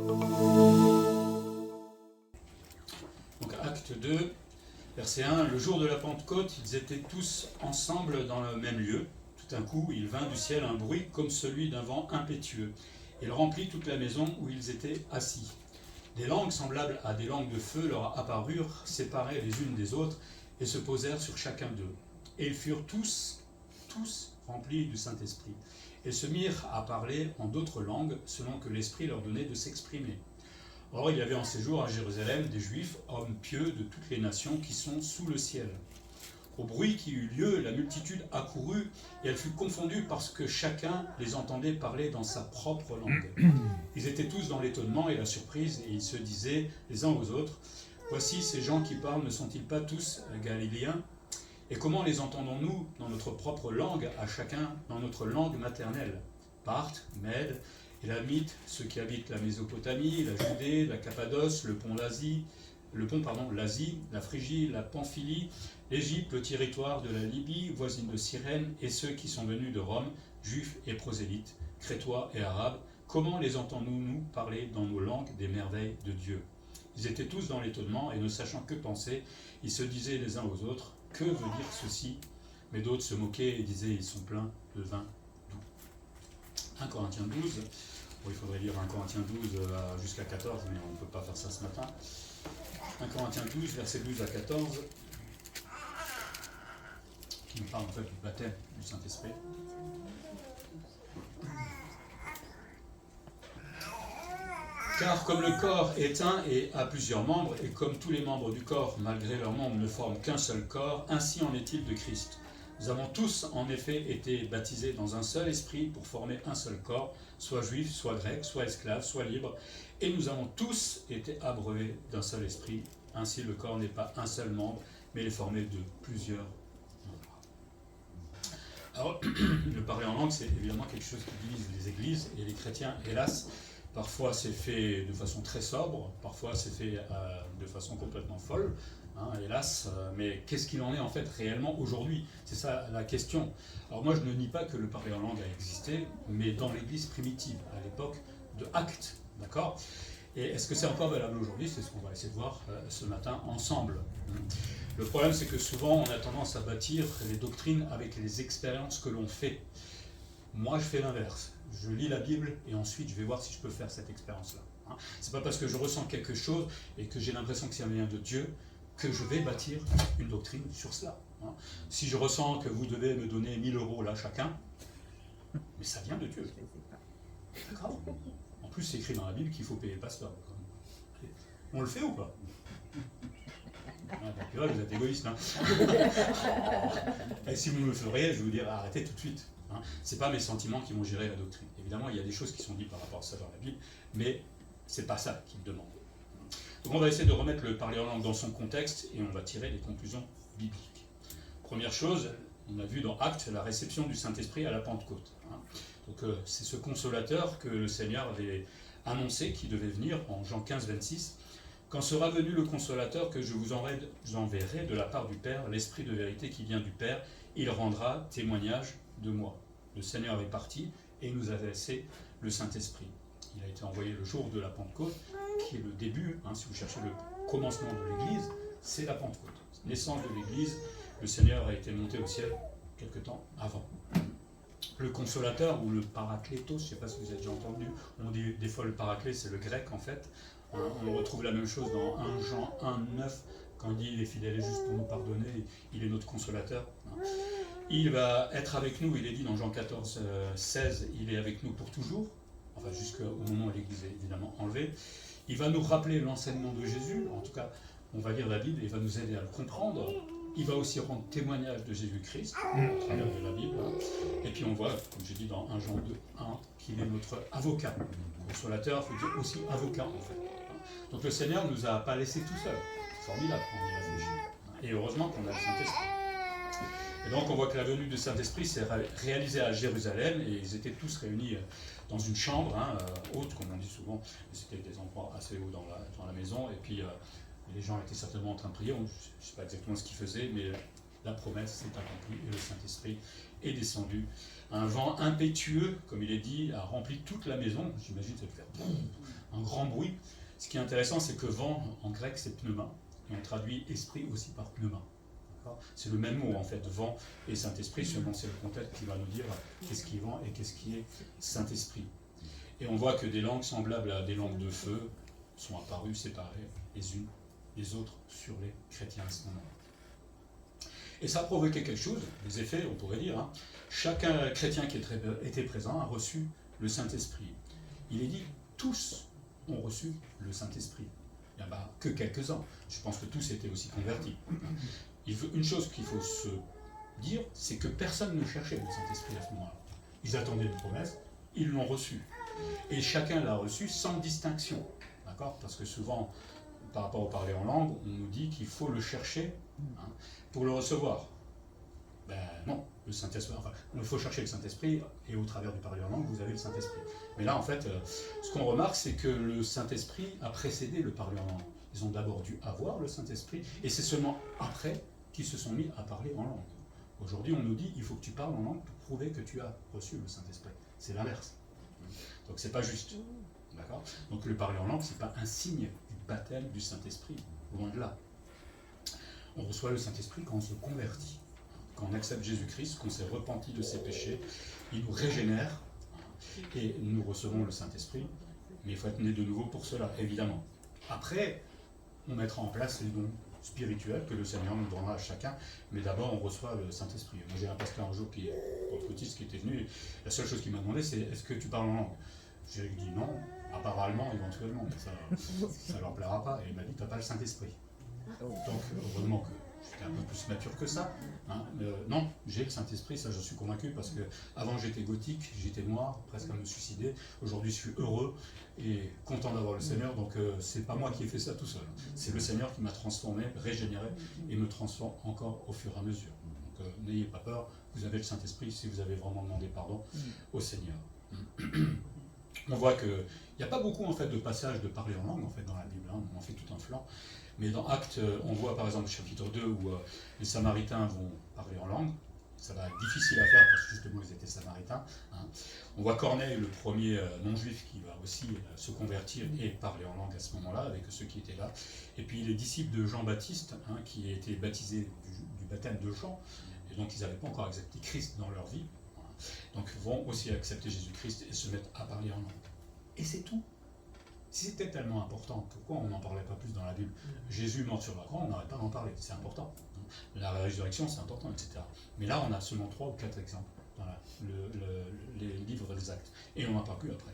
Donc acte 2, verset 1, le jour de la Pentecôte, ils étaient tous ensemble dans le même lieu. Tout d'un coup, il vint du ciel un bruit comme celui d'un vent impétueux. Il remplit toute la maison où ils étaient assis. Des langues semblables à des langues de feu leur apparurent, séparées les unes des autres, et se posèrent sur chacun d'eux. Et ils furent tous remplis du Saint-Esprit, et se mirent à parler en d'autres langues, selon que l'Esprit leur donnait de s'exprimer. Or, il y avait en séjour à Jérusalem des Juifs, hommes pieux de toutes les nations qui sont sous le ciel. Au bruit qui eut lieu, la multitude accourut, et elle fut confondue parce que chacun les entendait parler dans sa propre langue. Ils étaient tous dans l'étonnement et la surprise, et ils se disaient les uns aux autres, « Voici ces gens qui parlent, ne sont-ils pas tous galiléens ? Et comment les entendons-nous dans notre propre langue, à chacun dans notre langue maternelle ? Parthes, Mèdes, Élamites, ceux qui habitent la Mésopotamie, la Judée, la Cappadoce, l'Asie, la Phrygie, la Pamphylie, l'Égypte, le territoire de la Libye, voisine de Cyrène, et ceux qui sont venus de Rome, juifs et prosélytes, crétois et arabes, comment les entendons-nous parler dans nos langues des merveilles de Dieu ? Ils étaient tous dans l'étonnement, et ne sachant que penser, ils se disaient les uns aux autres, que veut dire ceci ? Mais d'autres se moquaient et disaient, ils sont pleins de vin doux. 1 Corinthiens 12, bon, il faudrait lire 1 Corinthiens 12 jusqu'à 14, mais on ne peut pas faire ça ce matin. 1 Corinthiens 12, versets 12 à 14, qui nous parle en fait du baptême du Saint-Esprit. Car comme le corps est un et a plusieurs membres, et comme tous les membres du corps, malgré leurs membres, ne forment qu'un seul corps, ainsi en est-il de Christ. Nous avons tous, en effet, été baptisés dans un seul esprit pour former un seul corps, soit juif, soit grec, soit esclave, soit libre, et nous avons tous été abreuvés d'un seul esprit. Ainsi, le corps n'est pas un seul membre, mais il est formé de plusieurs membres. Alors, le parler en langue, c'est évidemment quelque chose qui divise les églises et les chrétiens, hélas. Parfois c'est fait de façon très sobre, parfois c'est fait de façon complètement folle, hélas, mais qu'est-ce qu'il en est en fait réellement aujourd'hui ? C'est ça la question. Alors moi je ne nie pas que le parler en langue a existé, mais dans l'église primitive, à l'époque de Actes, d'accord ? Et est-ce que c'est encore valable aujourd'hui ? C'est ce qu'on va essayer de voir ce matin ensemble. Le problème c'est que souvent on a tendance à bâtir les doctrines avec les expériences que l'on fait. Moi, je fais l'inverse. Je lis la Bible et ensuite je vais voir si je peux faire cette expérience-là. C'est pas parce que je ressens quelque chose et que j'ai l'impression que c'est un lien de Dieu que je vais bâtir une doctrine sur cela. Si je ressens que vous devez me donner 1000 € là chacun, mais ça vient de Dieu. D'accord ? En plus, c'est écrit dans la Bible qu'il faut payer le pasteur. On le fait ou pas ? Donc là, vous êtes égoïste. Et si vous me le feriez, je vais vous dire arrêtez tout de suite. Ce n'est pas mes sentiments qui vont gérer la doctrine. Évidemment, il y a des choses qui sont dites par rapport à ça dans la Bible, mais ce n'est pas ça qu'il demande. Donc on va essayer de remettre le parler en langue dans son contexte et on va tirer des conclusions bibliques. Première chose, on a vu dans Actes la réception du Saint-Esprit à la Pentecôte. Donc c'est ce consolateur que le Seigneur avait annoncé qui devait venir en Jean 15, 26. Quand sera venu le consolateur que je vous enverrai de la part du Père, l'Esprit de vérité qui vient du Père, il rendra témoignage de moi. Le Seigneur est parti et il nous a laissé le Saint-Esprit. Il a été envoyé le jour de la Pentecôte, qui est le début, si vous cherchez le commencement de l'Église, c'est la Pentecôte. Naissance de l'Église, le Seigneur a été monté au ciel quelque temps avant. Le consolateur ou le paraklétos, je ne sais pas si vous avez déjà entendu, on dit des fois le paraclé, c'est le grec en fait. On retrouve la même chose dans 1 Jean 1, 9, quand il dit il est fidèle et juste pour nous pardonner, il est notre consolateur. Il va être avec nous, il est dit dans Jean 14, 16, il est avec nous pour toujours, enfin jusqu'au moment où l'Église est évidemment enlevée. Il va nous rappeler l'enseignement de Jésus, en tout cas on va lire la Bible et il va nous aider à le comprendre. Il va aussi rendre témoignage de Jésus-Christ à travers de la Bible. Et puis on voit, comme j'ai dit dans 1 Jean 2, 1, qu'il est notre avocat. Consolateur, il faut dire aussi avocat en fait. Donc le Seigneur ne nous a pas laissés tout seuls. C'est formidable quand on y réfléchit. Et heureusement qu'on a le Saint-Esprit. Et donc on voit que la venue du Saint-Esprit s'est réalisée à Jérusalem et ils étaient tous réunis dans une chambre haute, comme on dit souvent. C'était des endroits assez hauts dans la maison. Et puis les gens étaient certainement en train de prier. Je ne sais pas exactement ce qu'ils faisaient, mais la promesse s'est accomplie et le Saint-Esprit est descendu. Un vent impétueux, comme il est dit, a rempli toute la maison. J'imagine que ça peut faire boum, un grand bruit. Ce qui est intéressant, c'est que vent, en grec, c'est pneuma. Et on traduit esprit aussi par pneuma. C'est le même mot, en fait, vent et Saint-Esprit, seulement c'est le contexte qui va nous dire qu'est-ce qui est vent et qu'est-ce qui est Saint-Esprit. Et on voit que des langues semblables à des langues de feu sont apparues séparées les unes des autres sur les chrétiens à ce moment. Et ça a provoqué quelque chose, des effets, on pourrait dire. Chacun chrétien qui était présent a reçu le Saint-Esprit. Il est dit, tous ont reçu le Saint-Esprit. Il n'y en a que quelques-uns. Je pense que tous étaient aussi convertis. Une chose qu'il faut se dire, c'est que personne ne cherchait le Saint-Esprit à ce moment-là. Ils attendaient une promesse, ils l'ont reçu. Et chacun l'a reçu sans distinction. D'accord ? Parce que souvent, par rapport au parler en langue, on nous dit qu'il faut le chercher pour le recevoir. Ben non, le Saint-Esprit, enfin, il faut chercher le Saint-Esprit, et au travers du parler en langue, vous avez le Saint-Esprit. Mais là, en fait, ce qu'on remarque, c'est que le Saint-Esprit a précédé le parler en langue. Ils ont d'abord dû avoir le Saint-Esprit, et c'est seulement après qu'ils se sont mis à parler en langue. Aujourd'hui, on nous dit, il faut que tu parles en langue pour prouver que tu as reçu le Saint-Esprit. C'est l'inverse. Donc c'est pas juste. D'accord ? Donc le parler en langue, c'est pas un signe du baptême du Saint-Esprit, loin de là. On reçoit le Saint-Esprit quand on se convertit, quand on accepte Jésus-Christ, qu'on s'est repenti de ses péchés, il nous régénère, et nous recevons le Saint-Esprit, mais il faut être né de nouveau pour cela, évidemment. Après, on mettra en place les dons spirituels que le Seigneur nous donnera à chacun, mais d'abord on reçoit le Saint-Esprit. Moi j'ai un pasteur un jour qui est pentecôtiste qui était venu, et la seule chose qu'il m'a demandé c'est est-ce que tu parles en langue? J'ai dit non, à part allemand éventuellement, mais ça ne leur plaira pas, et il m'a dit t'as pas le Saint-Esprit. Donc heureusement que j'étais un peu plus mature que ça. Non, j'ai le Saint-Esprit, ça je suis convaincu, parce que avant j'étais gothique, j'étais noir, presque à me suicider. Aujourd'hui je suis heureux et content d'avoir le Seigneur, donc c'est pas moi qui ai fait ça tout seul. C'est le Seigneur qui m'a transformé, régénéré, et me transforme encore au fur et à mesure. Donc n'ayez pas peur, vous avez le Saint-Esprit si vous avez vraiment demandé pardon au Seigneur. On voit qu'il n'y a pas beaucoup en fait, de passages de parler en langue en fait, dans la Bible, on en fait tout un flanc. Mais dans Actes, on voit par exemple le chapitre 2 où les Samaritains vont parler en langue. Ça va être difficile à faire parce que justement ils étaient Samaritains. On voit Corneille, le premier non-juif, qui va aussi se convertir et parler en langue à ce moment-là avec ceux qui étaient là. Et puis les disciples de Jean-Baptiste, qui a été baptisé du baptême de Jean, et donc ils n'avaient pas encore accepté Christ dans leur vie. Donc vont aussi accepter Jésus-Christ et se mettre à parler en langue. Et c'est tout. Si c'était tellement important, pourquoi on n'en parlait pas plus dans la Bible? Jésus mort sur la croix, on n'arrête pas d'en parler, c'est important. La résurrection, c'est important, etc. Mais là, on a seulement 3 ou 4 exemples dans les livres des Actes. Et on n'en parle plus après,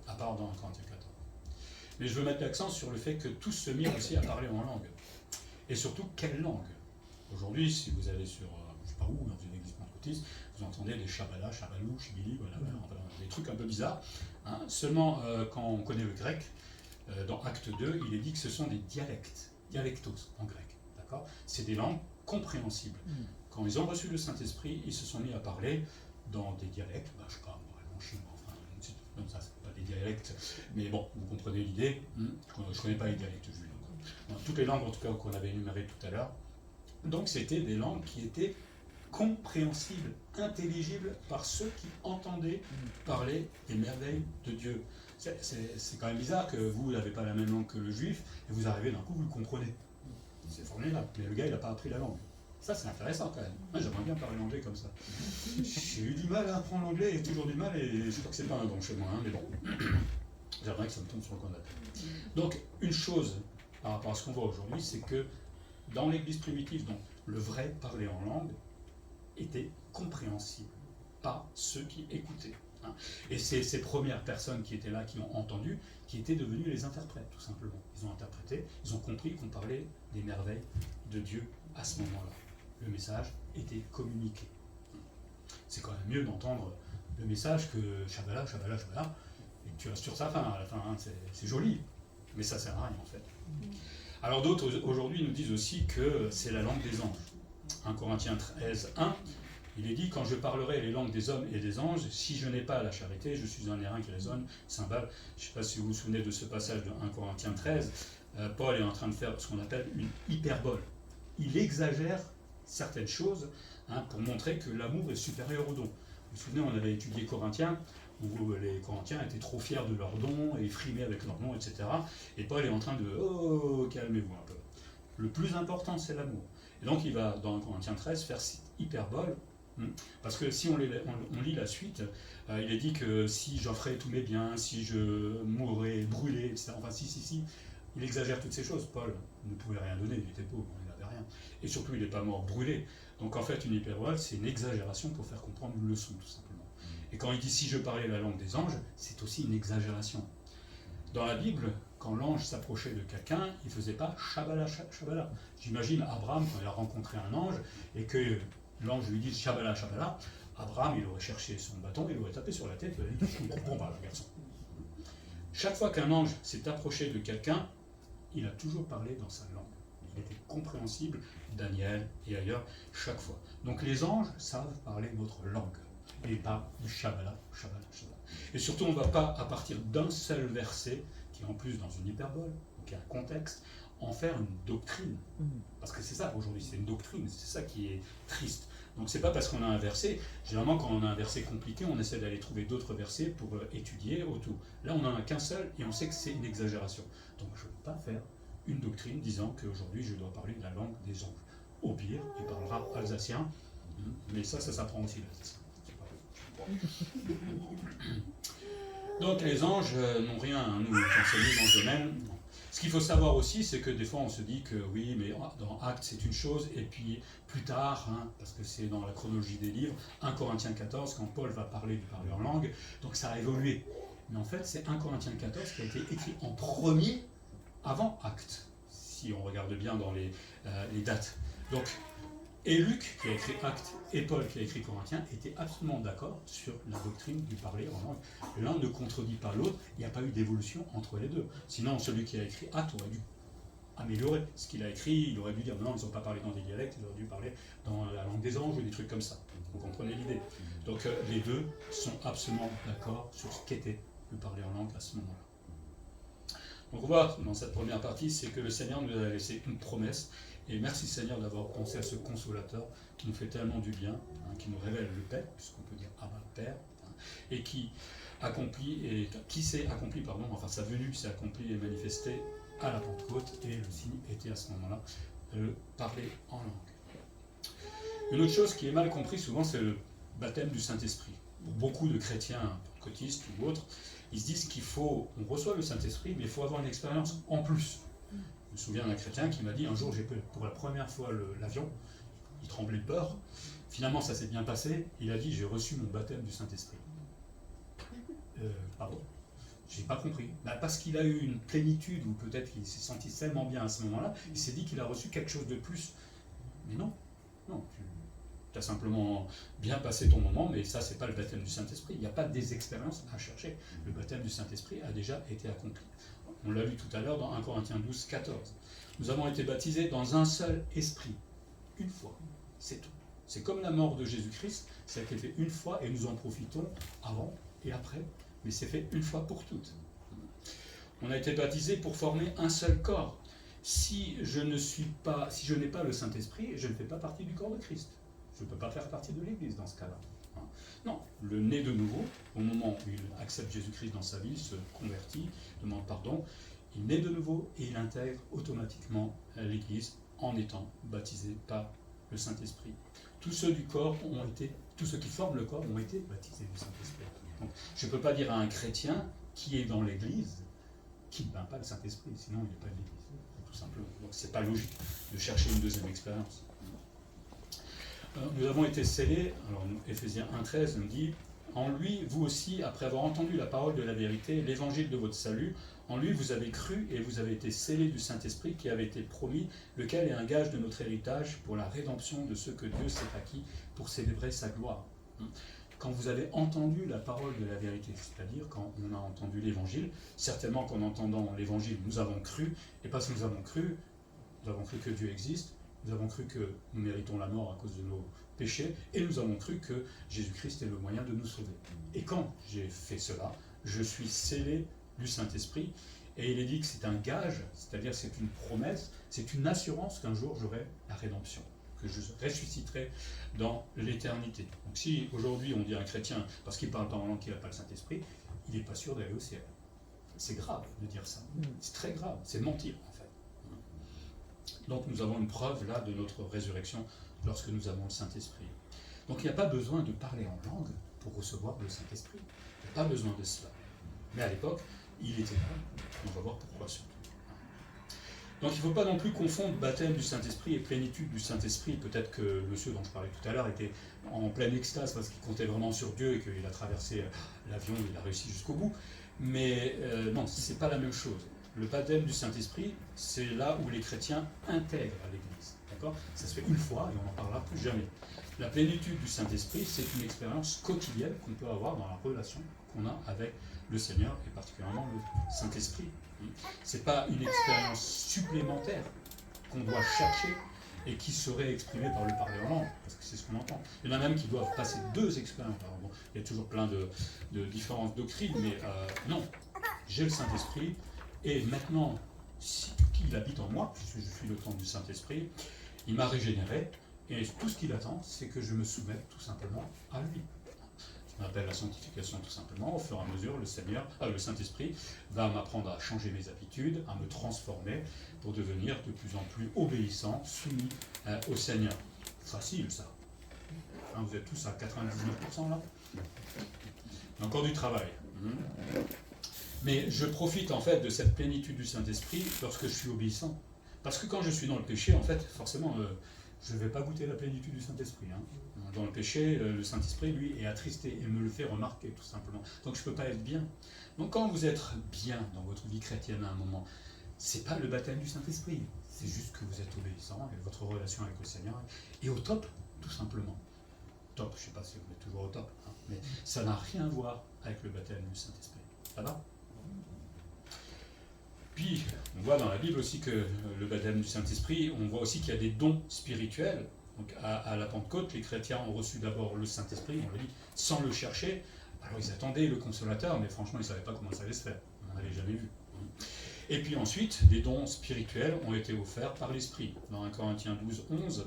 à part dans Corinthiens 14. Mais je veux mettre l'accent sur le fait que tous se mirent aussi à parler en langue. Et surtout, quelle langue? Aujourd'hui, si vous allez sur, je ne sais pas où, dans une église pentecôtiste, vous entendez des chabala, chabalou, chibili, voilà, des trucs un peu bizarres. Seulement, quand on connaît le grec, dans Acte 2, il est dit que ce sont des dialectes, dialectos en grec. D'accord ? C'est des langues compréhensibles. Quand ils ont reçu le Saint-Esprit, ils se sont mis à parler dans des dialectes, je ne sais pas, allemand, chinois, enfin, non, ça, c'est pas des dialectes, mais bon, vous comprenez l'idée. Je ne connais pas les dialectes juifs. Toutes les langues, en tout cas, qu'on avait énumérées tout à l'heure. Donc, c'était des langues qui étaient compréhensibles, intelligibles par ceux qui entendaient parler des merveilles de Dieu. C'est quand même bizarre que vous n'avez pas la même langue que le juif, et vous arrivez d'un coup, vous le comprenez. C'est formidable, mais le gars, il n'a pas appris la langue. Ça, c'est intéressant quand même. Moi, j'aimerais bien parler l'anglais comme ça. J'ai eu du mal à apprendre l'anglais, et toujours du mal, et je crois que c'est pas un don chez moi, mais bon. J'aimerais que ça me tombe sur le coin de la tête. Donc, une chose par rapport à ce qu'on voit aujourd'hui, c'est que dans l'église primitive, donc, le vrai parler en langue était compréhensible par ceux qui écoutaient. Et c'est ces premières personnes qui étaient là, qui ont entendu, qui étaient devenues les interprètes, tout simplement. Ils ont interprété, ils ont compris qu'on parlait des merveilles de Dieu à ce moment-là. Le message était communiqué. C'est quand même mieux d'entendre le message que Shabala, Shabala, Shabala, et tu restes sur sa fin à la fin. C'est joli, mais ça sert à rien en fait. Alors d'autres aujourd'hui nous disent aussi que c'est la langue des anges. 1 Corinthiens 13, 1, il est dit, quand je parlerai les langues des hommes et des anges, si je n'ai pas la charité, je suis un airain qui résonne, cymbale. Je ne sais pas si vous vous souvenez de ce passage de 1 Corinthiens 13, Paul est en train de faire ce qu'on appelle une hyperbole. Il exagère certaines choses pour montrer que l'amour est supérieur au don. Vous vous souvenez, on avait étudié Corinthiens, où les Corinthiens étaient trop fiers de leurs dons, et frimaient avec leurs dons, etc. Et Paul est en train de « Oh, calmez-vous un peu ». Le plus important, c'est l'amour. Et donc il va, dans Corinthiens 13, faire cette hyperbole, parce que si on lit la suite, il est dit que si j'offrais tous mes biens, si je mourrais brûlé, etc. Enfin, si, il exagère toutes ces choses. Paul ne pouvait rien donner, il était pauvre, il n'avait rien. Et surtout, il n'est pas mort brûlé. Donc en fait, une hyperbole, c'est une exagération pour faire comprendre une leçon, tout simplement. Et quand il dit « si je parlais la langue des anges », c'est aussi une exagération. Dans la Bible, quand l'ange s'approchait de quelqu'un, il ne faisait pas « Shabala, Shabala ». J'imagine Abraham, quand il a rencontré un ange, et que l'ange lui dit « Shabala, Shabala », Abraham, il aurait cherché son bâton, il aurait tapé sur la tête, il aurait dit « Je ne comprends pas, le garçon ». Chaque fois qu'un ange s'est approché de quelqu'un, il a toujours parlé dans sa langue. Il était compréhensible, Daniel et ailleurs, chaque fois. Donc les anges savent parler notre langue, et pas du Shabala, Shabala, Shabala. Et surtout, on ne va pas, à partir d'un seul verset, qui est en plus dans une hyperbole, qui a un contexte, en faire une doctrine. Parce que c'est ça, aujourd'hui, c'est une doctrine, c'est ça qui est triste. Donc c'est pas parce qu'on a un verset, généralement quand on a un verset compliqué, on essaie d'aller trouver d'autres versets pour étudier autour. Là on n'en a qu'un seul et on sait que c'est une exagération. Donc je ne peux pas faire une doctrine disant qu'aujourd'hui je dois parler de la langue des anges. Au pire, il parlera alsacien, mais ça s'apprend aussi l'alsacien. Donc les anges n'ont rien à nous enseigner dans ce domaine. Ce qu'il faut savoir aussi, c'est que des fois on se dit que oui, mais dans Actes c'est une chose, et puis plus tard, parce que c'est dans la chronologie des livres, 1 Corinthiens 14, quand Paul va parler du parler en langue, donc ça a évolué. Mais en fait, c'est 1 Corinthiens 14 qui a été écrit en premier avant Actes, si on regarde bien dans les dates. Donc, et Luc, qui a écrit Actes, et Paul, qui a écrit Corinthiens, étaient absolument d'accord sur la doctrine du parler en langue. L'un ne contredit pas l'autre, il n'y a pas eu d'évolution entre les deux. Sinon, celui qui a écrit Actes aurait dû améliorer ce qu'il a écrit, il aurait dû dire non, ils n'ont pas parlé dans des dialectes, ils auraient dû parler dans la langue des anges ou des trucs comme ça. Vous comprenez l'idée. Donc les deux sont absolument d'accord sur ce qu'était le parler en langue à ce moment-là. Donc on voit dans cette première partie, c'est que le Seigneur nous a laissé une promesse. Et merci Seigneur d'avoir pensé à ce consolateur qui nous fait tellement du bien, qui nous révèle le Père, puisqu'on peut dire Abba, Père, et qui s'est accompli, enfin sa venue s'est accomplie et manifestée à la Pentecôte, et le signe était à ce moment-là parler en langue. Une autre chose qui est mal comprise souvent, c'est le baptême du Saint-Esprit. Pour beaucoup de chrétiens pentecôtistes ou autres, ils se disent on reçoit le Saint-Esprit, mais il faut avoir une expérience en plus. Je me souviens d'un chrétien qui m'a dit un jour, j'ai pris pour la première fois l'avion, il tremblait de peur, finalement ça s'est bien passé, il a dit j'ai reçu mon baptême du Saint-Esprit. Pardon, j'ai pas compris. Parce qu'il a eu une plénitude, ou peut-être qu'il s'est senti tellement bien à ce moment-là, il s'est dit qu'il a reçu quelque chose de plus. Mais non, tu as simplement bien passé ton moment, mais ça c'est pas le baptême du Saint-Esprit, il n'y a pas des expériences à chercher. Le baptême du Saint-Esprit a déjà été accompli. On l'a lu tout à l'heure dans 1 Corinthiens 12, 14. Nous avons été baptisés dans un seul esprit, une fois, c'est tout. C'est comme la mort de Jésus-Christ, ça a été fait une fois et nous en profitons avant et après, mais c'est fait une fois pour toutes. On a été baptisés pour former un seul corps. Si je n'ai pas le Saint-Esprit, je ne fais pas partie du corps de Christ. Je ne peux pas faire partie de l'Église dans ce cas-là. Non, le né de nouveau, au moment où il accepte Jésus-Christ dans sa vie, se convertit, demande pardon, il naît de nouveau et il intègre automatiquement l'Église en étant baptisé par le Saint-Esprit. Tous ceux qui forment le corps ont été baptisés du Saint-Esprit. Donc, je ne peux pas dire à un chrétien qui est dans l'Église qu'il n'a pas le Saint-Esprit, sinon il n'est pas de l'Église, tout simplement. Donc c'est pas logique de chercher une deuxième expérience. Nous avons été scellés, alors Éphésiens 1,13 nous dit « En lui, vous aussi, après avoir entendu la parole de la vérité, l'évangile de votre salut, en lui vous avez cru et vous avez été scellés du Saint-Esprit qui avait été promis, lequel est un gage de notre héritage pour la rédemption de ceux que Dieu s'est acquis pour célébrer sa gloire. » Quand vous avez entendu la parole de la vérité, c'est-à-dire quand on a entendu l'évangile, certainement qu'en entendant l'évangile, nous avons cru, et parce que nous avons cru que Dieu existe, nous avons cru que nous méritons la mort à cause de nos péchés, et nous avons cru que Jésus-Christ est le moyen de nous sauver. Et quand j'ai fait cela, je suis scellé du Saint-Esprit, et il est dit que c'est un gage, c'est-à-dire c'est une promesse, c'est une assurance qu'un jour j'aurai la rédemption, que je ressusciterai dans l'éternité. Donc si aujourd'hui on dit à un chrétien, parce qu'il parle pas en langue qu'il n'a pas le Saint-Esprit, il n'est pas sûr d'aller au ciel. C'est grave de dire ça. C'est très grave, c'est mentir en fait. Donc nous avons une preuve là de notre résurrection lorsque nous avons le Saint-Esprit. Donc il n'y a pas besoin de parler en langue pour recevoir le Saint-Esprit. Il n'y a pas besoin de cela. Mais à l'époque, il était là. On va voir pourquoi surtout. Donc il ne faut pas non plus confondre baptême du Saint-Esprit et plénitude du Saint-Esprit. Peut-être que monsieur dont je parlais tout à l'heure était en pleine extase parce qu'il comptait vraiment sur Dieu et qu'il a traversé l'avion, il a réussi jusqu'au bout. Mais non, ce n'est pas la même chose. Le baptême du Saint-Esprit, c'est là où les chrétiens intègrent l'Église. D'accord ? Ça se fait une fois et on n'en parlera plus jamais. La plénitude du Saint-Esprit, c'est une expérience quotidienne qu'on peut avoir dans la relation qu'on a avec le Seigneur et particulièrement le Saint-Esprit. Ce n'est pas une expérience supplémentaire qu'on doit chercher et qui serait exprimée par le parler en langue, parce que c'est ce qu'on entend. Il y en a même qui doivent passer 2 expériences. Alors bon, il y a toujours plein de différentes doctrines, mais non, j'ai le Saint-Esprit, et maintenant, il habite en moi, puisque je suis le temple du Saint-Esprit, il m'a régénéré, et tout ce qu'il attend, c'est que je me soumette tout simplement à lui. On appelle la sanctification tout simplement. Au fur et à mesure, le Saint-Esprit va m'apprendre à changer mes habitudes, à me transformer pour devenir de plus en plus obéissant, soumis au Seigneur. Facile ça. Hein, vous êtes tous à 99% là. Il y a encore du travail. Mais je profite en fait de cette plénitude du Saint-Esprit lorsque je suis obéissant. Parce que quand je suis dans le péché, en fait, forcément, je ne vais pas goûter la plénitude du Saint-Esprit. Hein. Dans le péché, le Saint-Esprit, lui, est attristé et me le fait remarquer, tout simplement. Donc je ne peux pas être bien. Donc quand vous êtes bien dans votre vie chrétienne à un moment, ce n'est pas le baptême du Saint-Esprit. C'est juste que vous êtes obéissant et votre relation avec le Seigneur est au top, tout simplement. Top, je ne sais pas si vous êtes toujours au top, hein, mais ça n'a rien à voir avec le baptême du Saint-Esprit. Ça va ? Puis, on voit dans la Bible aussi que le baptême du Saint-Esprit, on voit aussi qu'il y a des dons spirituels. Donc à la Pentecôte, les chrétiens ont reçu d'abord le Saint-Esprit, on le dit, sans le chercher. Alors ils attendaient le Consolateur, mais franchement, ils ne savaient pas comment ça allait se faire. On n'avait jamais vu. Et puis ensuite, des dons spirituels ont été offerts par l'Esprit. Dans 1 Corinthiens 12, 11,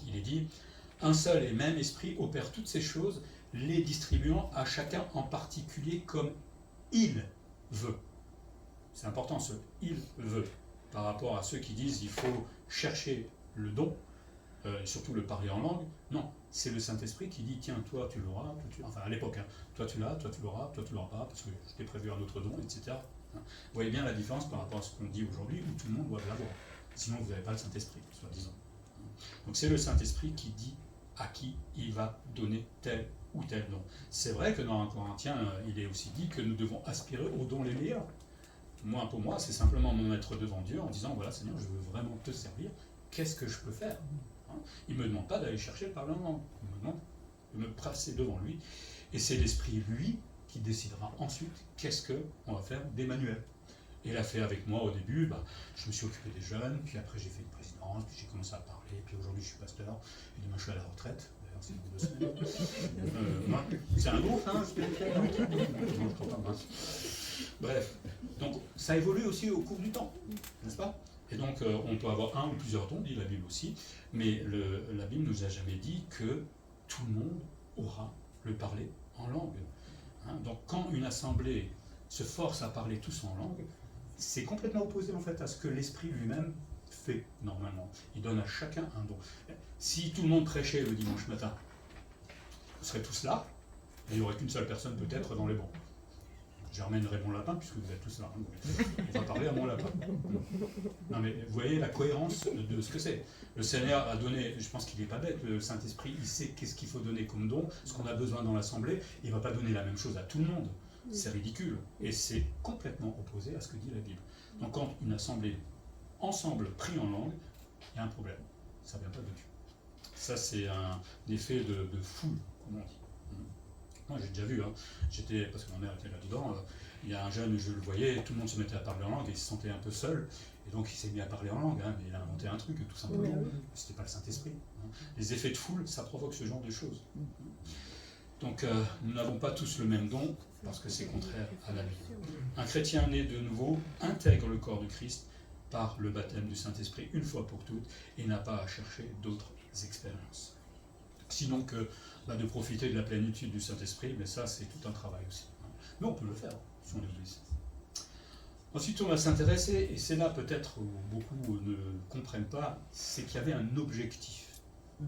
il est dit « Un seul et même Esprit opère toutes ces choses, les distribuant à chacun en particulier comme il veut. » C'est important ce « il veut » par rapport à ceux qui disent « il faut chercher le don ». Et surtout le parler en langue, non, c'est le Saint-Esprit qui dit tiens, toi tu l'auras, enfin à l'époque, hein, toi tu l'as, toi tu l'auras pas, parce que je t'ai prévu un autre don, etc. Hein. Vous voyez bien la différence par rapport à ce qu'on dit aujourd'hui, où tout le monde doit l'avoir. Sinon vous n'avez pas le Saint-Esprit, soi-disant. Donc c'est le Saint-Esprit qui dit à qui il va donner tel ou tel don. C'est vrai que dans 1 Corinthiens, il est aussi dit que nous devons aspirer aux dons les meilleurs. Moi, pour moi, c'est simplement me mettre devant Dieu en disant voilà Seigneur, je veux vraiment te servir, qu'est-ce que je peux faire ? Il ne me demande pas d'aller chercher le parler en langue. Il me demande de me placer devant lui. Et c'est l'Esprit, lui, qui décidera ensuite qu'est-ce qu'on va faire d'Emmanuel. Et il a fait avec moi au début, je me suis occupé des jeunes, puis après j'ai fait une présidence, puis j'ai commencé à parler, puis aujourd'hui je suis pasteur, et demain je suis à la retraite. D'ailleurs, c'est dans 2 semaines. C'est un groupe, hein, je te le Bref, donc ça évolue aussi au cours du temps, n'est-ce pas ? Et donc, on peut avoir un ou plusieurs dons, dit la Bible aussi, mais la Bible ne nous a jamais dit que tout le monde aura le parler en langue. Hein, donc, quand une assemblée se force à parler tous en langue, c'est complètement opposé en fait à ce que l'Esprit lui-même fait normalement. Il donne à chacun un don. Si tout le monde prêchait le dimanche matin, vous serez tous là, et il n'y aurait qu'une seule personne peut-être dans les bancs. Je ramènerai mon lapin, puisque vous êtes tous là. On va parler à mon lapin. Non mais vous voyez la cohérence de ce que c'est. Le Seigneur a donné, je pense qu'il n'est pas bête, le Saint-Esprit, il sait qu'est-ce qu'il faut donner comme don, ce qu'on a besoin dans l'Assemblée, il ne va pas donner la même chose à tout le monde. C'est ridicule. Et c'est complètement opposé à ce que dit la Bible. Donc quand une assemblée, ensemble, prie en langue, il y a un problème. Ça ne vient pas de Dieu. Ça c'est un effet de foule, comme on dit. Moi j'ai déjà vu, hein. Parce que ma mère était là-dedans, il y a un jeune, je le voyais, tout le monde se mettait à parler en langue et il se sentait un peu seul, et donc il s'est mis à parler en langue, hein, mais il a inventé un truc tout simplement, c'était pas le Saint-Esprit. Hein. Les effets de foule, ça provoque ce genre de choses. Donc nous n'avons pas tous le même don, parce que c'est contraire à la Bible. Un chrétien né de nouveau intègre le corps de Christ par le baptême du Saint-Esprit une fois pour toutes et n'a pas à chercher d'autres expériences. Sinon que de profiter de la plénitude du Saint-Esprit, mais ça c'est tout un travail aussi. Mais on peut le faire si on l'Église. Ensuite on va s'intéresser, et c'est là peut-être où beaucoup ne comprennent pas, c'est qu'il y avait un objectif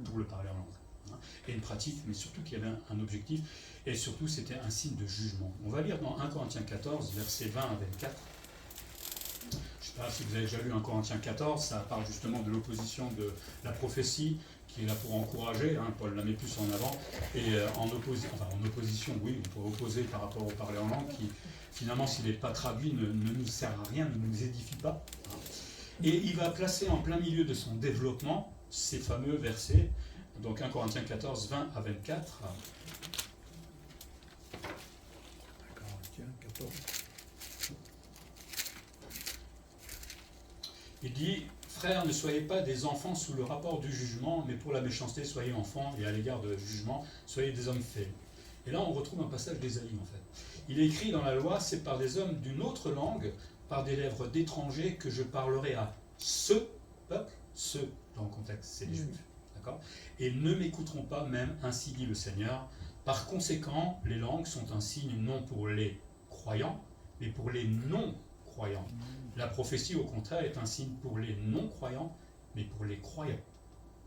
pour le parler en langue. Et une pratique, mais surtout qu'il y avait un objectif, et surtout c'était un signe de jugement. On va lire dans 1 Corinthiens 14, versets 20 à 24. Je ne sais pas si vous avez déjà lu 1 Corinthiens 14, ça parle justement de l'opposition de la prophétie, qui est là pour encourager, Paul la met plus en avant, et en opposition, oui, on peut opposer par rapport au parler en langue, qui finalement, s'il n'est pas traduit, ne nous sert à rien, ne nous édifie pas. Et il va placer en plein milieu de son développement ces fameux versets, donc 1 Corinthiens 14, 20 à 24. 1 Corinthiens 14. Il dit, frères, ne soyez pas des enfants sous le rapport du jugement, mais pour la méchanceté, soyez enfants, et à l'égard de jugement, soyez des hommes faibles. Et là, on retrouve un passage d'Ésaïe, en fait. Il est écrit dans la loi, c'est par des hommes d'une autre langue, par des lèvres d'étrangers, que je parlerai à ce peuple, ce, dans le contexte, c'est les Juifs, d'accord ? Et ils ne m'écouteront pas, même, ainsi dit le Seigneur. Par conséquent, les langues sont un signe non pour les croyants, mais pour les non-croyants. La prophétie, au contraire, est un signe pour les non-croyants, mais pour les croyants.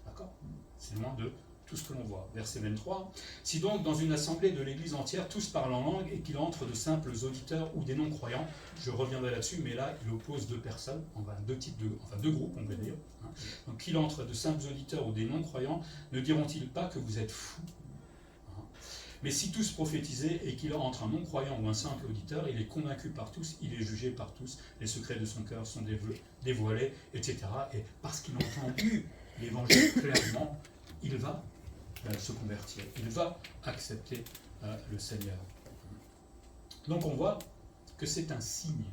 D'accord ? C'est loin de tout ce que l'on voit. Verset 23. Si donc, dans une assemblée de l'Église entière, tous parlent en langue et qu'il entre de simples auditeurs ou des non-croyants, je reviendrai là-dessus, mais là, il oppose deux personnes, deux groupes, on peut dire. Donc, qu'il entre de simples auditeurs ou des non-croyants, ne diront-ils pas que vous êtes fous ? Mais si tous prophétisaient et qu'il entre un non-croyant ou un simple auditeur, il est convaincu par tous, il est jugé par tous, les secrets de son cœur sont dévoilés, etc. Et parce qu'il a entendu l'évangile clairement, il va se convertir, il va accepter le Seigneur. Donc on voit que c'est un signe.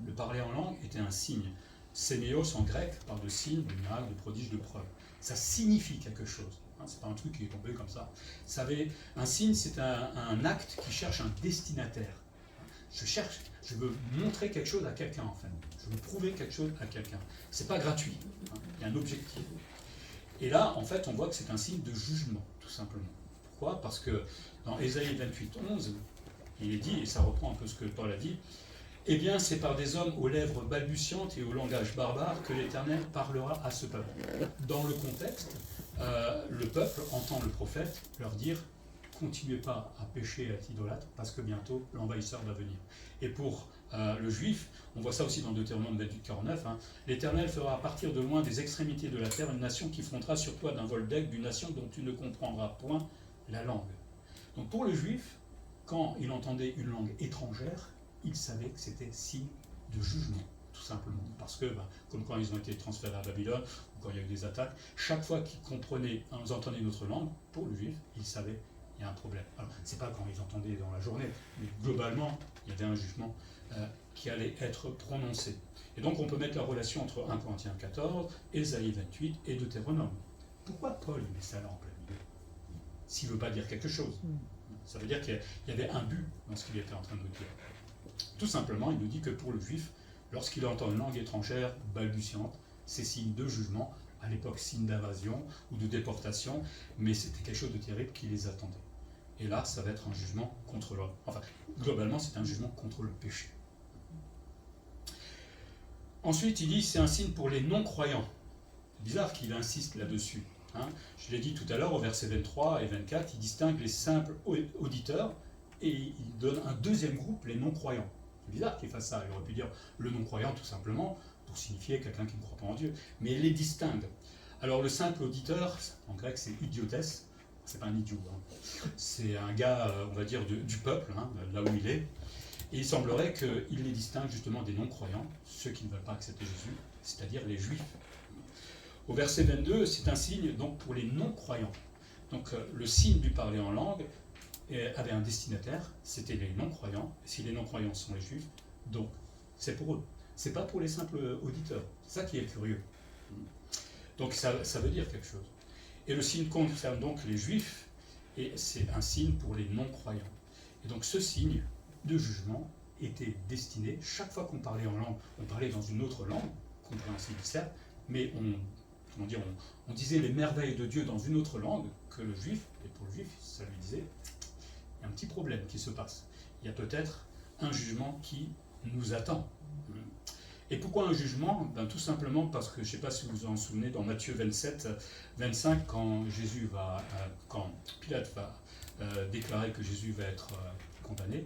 Le parler en langue était un signe. Séméos en grec parle de signe, de miracle, de prodige, de preuve. Ça signifie quelque chose. C'est pas un truc qui est tombé comme ça. Un signe, c'est un acte qui cherche un destinataire. Je veux montrer quelque chose à quelqu'un, en fait. Je veux prouver quelque chose à quelqu'un. C'est pas gratuit. Il y a un objectif. Et là, en fait, on voit que c'est un signe de jugement, tout simplement. Pourquoi ? Parce que dans Ésaïe 28, 11, il est dit, et ça reprend un peu ce que Paul a dit, « Eh bien, c'est par des hommes aux lèvres balbutiantes et au langage barbare que l'Éternel parlera à ce peuple. » Dans le contexte, le peuple entend le prophète leur dire « Continuez pas à pécher et à être idolâtre, parce que bientôt l'envahisseur va venir. » Et pour le juif, on voit ça aussi dans Deutéronome 28, 49, l'Éternel fera partir de loin des extrémités de la terre une nation qui frontera sur toi d'un vol d'aigle, d'une nation dont tu ne comprendras point la langue. Donc pour le juif, quand il entendait une langue étrangère, il savait que c'était signe de jugement, tout simplement. Parce que, comme quand ils ont été transférés à Babylone, ou quand il y a eu des attaques, chaque fois qu'ils entendaient une autre langue, pour le juif, il savait qu'il y a un problème. Alors, c'est pas quand ils entendaient dans la journée, mais globalement, il y avait un jugement qui allait être prononcé. Et donc, on peut mettre la relation entre 1 Corinthiens 14, Ésaïe 28 et Deutéronome. Pourquoi Paul met ça là en plein milieu ? S'il ne veut pas dire quelque chose. Ça veut dire qu'il y avait un but dans ce qu'il était en train de nous dire. Tout simplement, il nous dit que pour le juif, lorsqu'il entend une langue étrangère balbutiante, c'est signe de jugement, à l'époque signe d'invasion ou de déportation, mais c'était quelque chose de terrible qui les attendait. Et là, ça va être un jugement contre l'homme. Enfin, globalement, c'est un jugement contre le péché. Ensuite, il dit c'est un signe pour les non-croyants. C'est bizarre qu'il insiste là-dessus. Je l'ai dit tout à l'heure, au verset 23 et 24, il distingue les simples auditeurs et il donne un deuxième groupe, les non-croyants. C'est bizarre qu'il fasse ça. Il aurait pu dire le non-croyant tout simplement pour signifier quelqu'un qui ne croit pas en Dieu. Mais il les distingue. Alors le simple auditeur, en grec c'est idiotès, c'est pas un idiot. C'est un gars, on va dire, du peuple, là où il est. Et il semblerait qu'il les distingue justement des non-croyants, ceux qui ne veulent pas accepter Jésus, c'est-à-dire les juifs. Au verset 22, c'est un signe donc pour les non-croyants. Donc le signe du parler en langue avait un destinataire, c'était les non-croyants. Si les non-croyants sont les juifs, donc c'est pour eux. C'est pas pour les simples auditeurs. C'est ça qui est curieux. Donc ça veut dire quelque chose. Et le signe concerne donc les juifs, et c'est un signe pour les non-croyants. Et donc ce signe de jugement était destiné, chaque fois qu'on parlait en langue, on parlait dans une autre langue compréhensible certes, mais on disait les merveilles de Dieu dans une autre langue que le juif, et pour le juif, ça lui disait, il y a un petit problème qui se passe. Il y a peut-être un jugement qui nous attend. Et pourquoi un jugement? Tout simplement parce que, je ne sais pas si vous vous en souvenez, dans Matthieu 27, 25, quand Pilate va déclarer que Jésus va être condamné,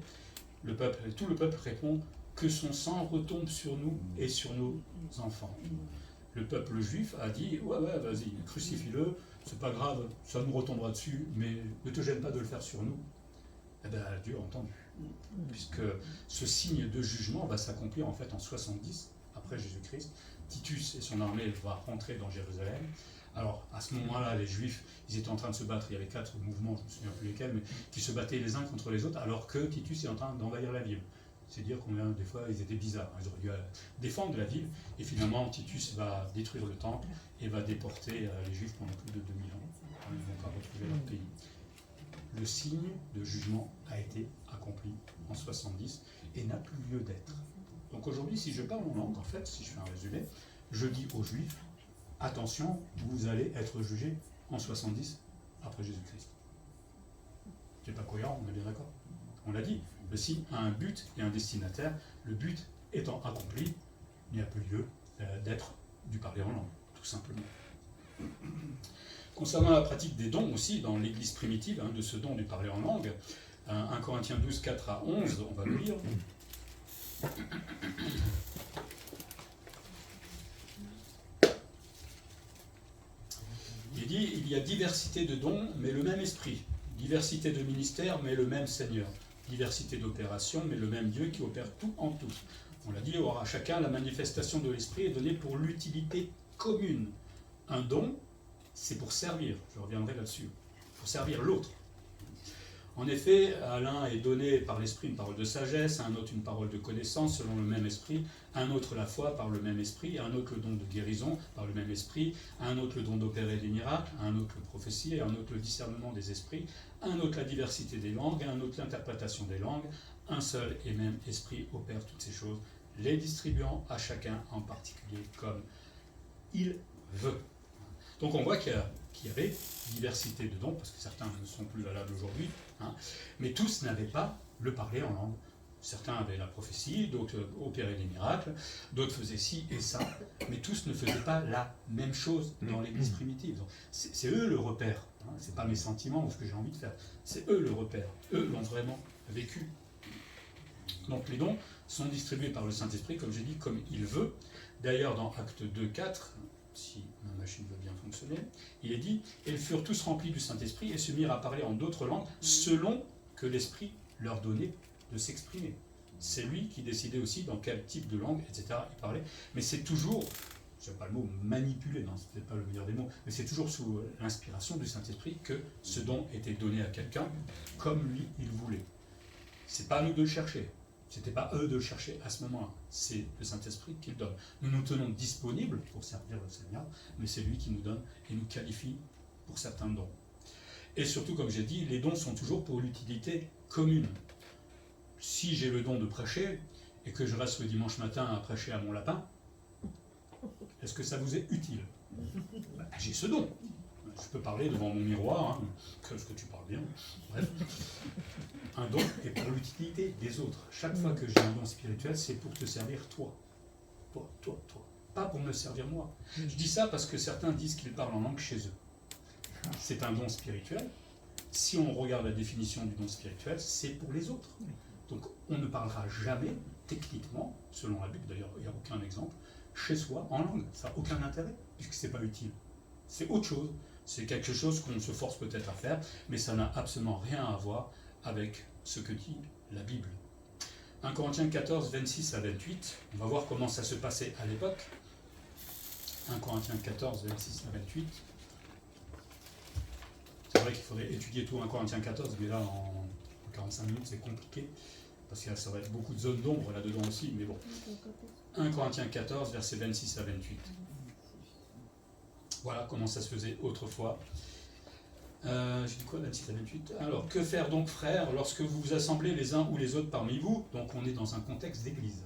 tout le peuple répond que son sang retombe sur nous et sur nos enfants. Le peuple juif a dit, ouais, vas-y, crucifie-le, c'est pas grave, ça nous retombera dessus, mais ne te gêne pas de le faire sur nous. Eh bien, Dieu a entendu, puisque ce signe de jugement va s'accomplir en fait en 70 après Jésus-Christ. Titus et son armée vont rentrer dans Jérusalem. Alors, à ce moment-là, les Juifs, ils étaient en train de se battre. Il y avait 4 mouvements, je ne me souviens plus lesquels, mais qui se battaient les uns contre les autres, alors que Titus est en train d'envahir la ville. C'est dire combien, des fois, ils étaient bizarres. Ils auraient dû défendre la ville. Et finalement, Titus va détruire le temple et va déporter les Juifs pendant plus de 2000 ans. Ils ne vont pas retrouver leur pays. Le signe de jugement a été accompli en 70 et n'a plus lieu d'être. Donc aujourd'hui, si je parle en langue, en fait, si je fais un résumé, je dis aux Juifs, attention, vous allez être jugés en 70 après Jésus-Christ. C'est pas cohérent, on est bien d'accord? On l'a dit, le signe a un but et un destinataire. Le but étant accompli, il n'y a plus lieu d'être du parler en langue, tout simplement. Concernant la pratique des dons aussi, dans l'Église primitive, de ce don du parler en langue, 1 Corinthiens 12, 4 à 11, on va le lire. Il dit, il y a diversité de dons, mais le même esprit. Diversité de ministères, mais le même Seigneur. Diversité d'opérations, mais le même Dieu qui opère tout en tous. On l'a dit, à chacun, la manifestation de l'esprit est donnée pour l'utilité commune. Un don, c'est pour servir, je reviendrai là-dessus, pour servir l'autre. En effet, à l'un est donné par l'esprit une parole de sagesse, à un autre une parole de connaissance selon le même esprit, à un autre la foi par le même esprit, à un autre le don de guérison par le même esprit, à un autre le don d'opérer des miracles, à un autre le prophétie, à un autre le discernement des esprits, à un autre la diversité des langues, à un autre l'interprétation des langues. Un seul et même esprit opère toutes ces choses, les distribuant à chacun en particulier comme il veut. Donc on voit qu'il y avait diversité de dons, parce que certains ne sont plus valables aujourd'hui, mais tous n'avaient pas le parler en langue. Certains avaient la prophétie, d'autres opéraient des miracles, d'autres faisaient ci et ça, mais tous ne faisaient pas la même chose dans l'Église primitive. C'est eux le repère, c'est pas mes sentiments ou ce que j'ai envie de faire, c'est eux le repère, eux l'ont vraiment vécu. Donc les dons sont distribués par le Saint-Esprit, comme j'ai dit, comme il veut. D'ailleurs, dans Actes 2, 4, si ma machine veut bien fonctionner, il est dit « Ils furent tous remplis du Saint-Esprit et se mirent à parler en d'autres langues, selon que l'Esprit leur donnait de s'exprimer. » C'est lui qui décidait aussi dans quel type de langue, etc. il parlait. Mais c'est toujours, je n'aime pas le mot manipuler, non, c'est peut-être pas le meilleur des mots, mais c'est toujours sous l'inspiration du Saint-Esprit que ce don était donné à quelqu'un comme lui il voulait. C'est pas à nous de le chercher. C'était pas eux de le chercher à ce moment-là. C'est le Saint-Esprit qui le donne. Nous nous tenons disponibles pour servir le Seigneur, mais c'est lui qui nous donne et nous qualifie pour certains dons. Et surtout, comme j'ai dit, les dons sont toujours pour l'utilité commune. Si j'ai le don de prêcher et que je reste le dimanche matin à prêcher à mon lapin, est-ce que ça vous est utile? J'ai ce don. Je peux parler devant mon miroir, que tu parles bien, bref. Un don est pour l'utilité des autres. Chaque fois que j'ai un don spirituel, c'est pour te servir toi. Toi. Pas pour me servir moi. Je dis ça parce que certains disent qu'ils parlent en langue chez eux. C'est un don spirituel. Si on regarde la définition du don spirituel, c'est pour les autres. Donc on ne parlera jamais, techniquement, selon la Bible, d'ailleurs il n'y a aucun exemple, chez soi en langue. Ça n'a aucun intérêt, puisque ce n'est pas utile. C'est autre chose. C'est quelque chose qu'on se force peut-être à faire, mais ça n'a absolument rien à voir avec ce que dit la Bible. 1 Corinthiens 14, 26 à 28, on va voir comment ça se passait à l'époque. 1 Corinthiens 14, 26 à 28. C'est vrai qu'il faudrait étudier tout 1 Corinthiens 14, mais là, en 45 minutes, c'est compliqué, parce qu'il y aurait beaucoup de zones d'ombre là-dedans aussi, mais bon. 1 Corinthiens 14, versets 26 à 28. Voilà comment ça se faisait autrefois. J'ai dit quoi, 26 à 28? Alors, que faire donc, frères, lorsque vous vous assemblez les uns ou les autres parmi vous? Donc, on est dans un contexte d'église.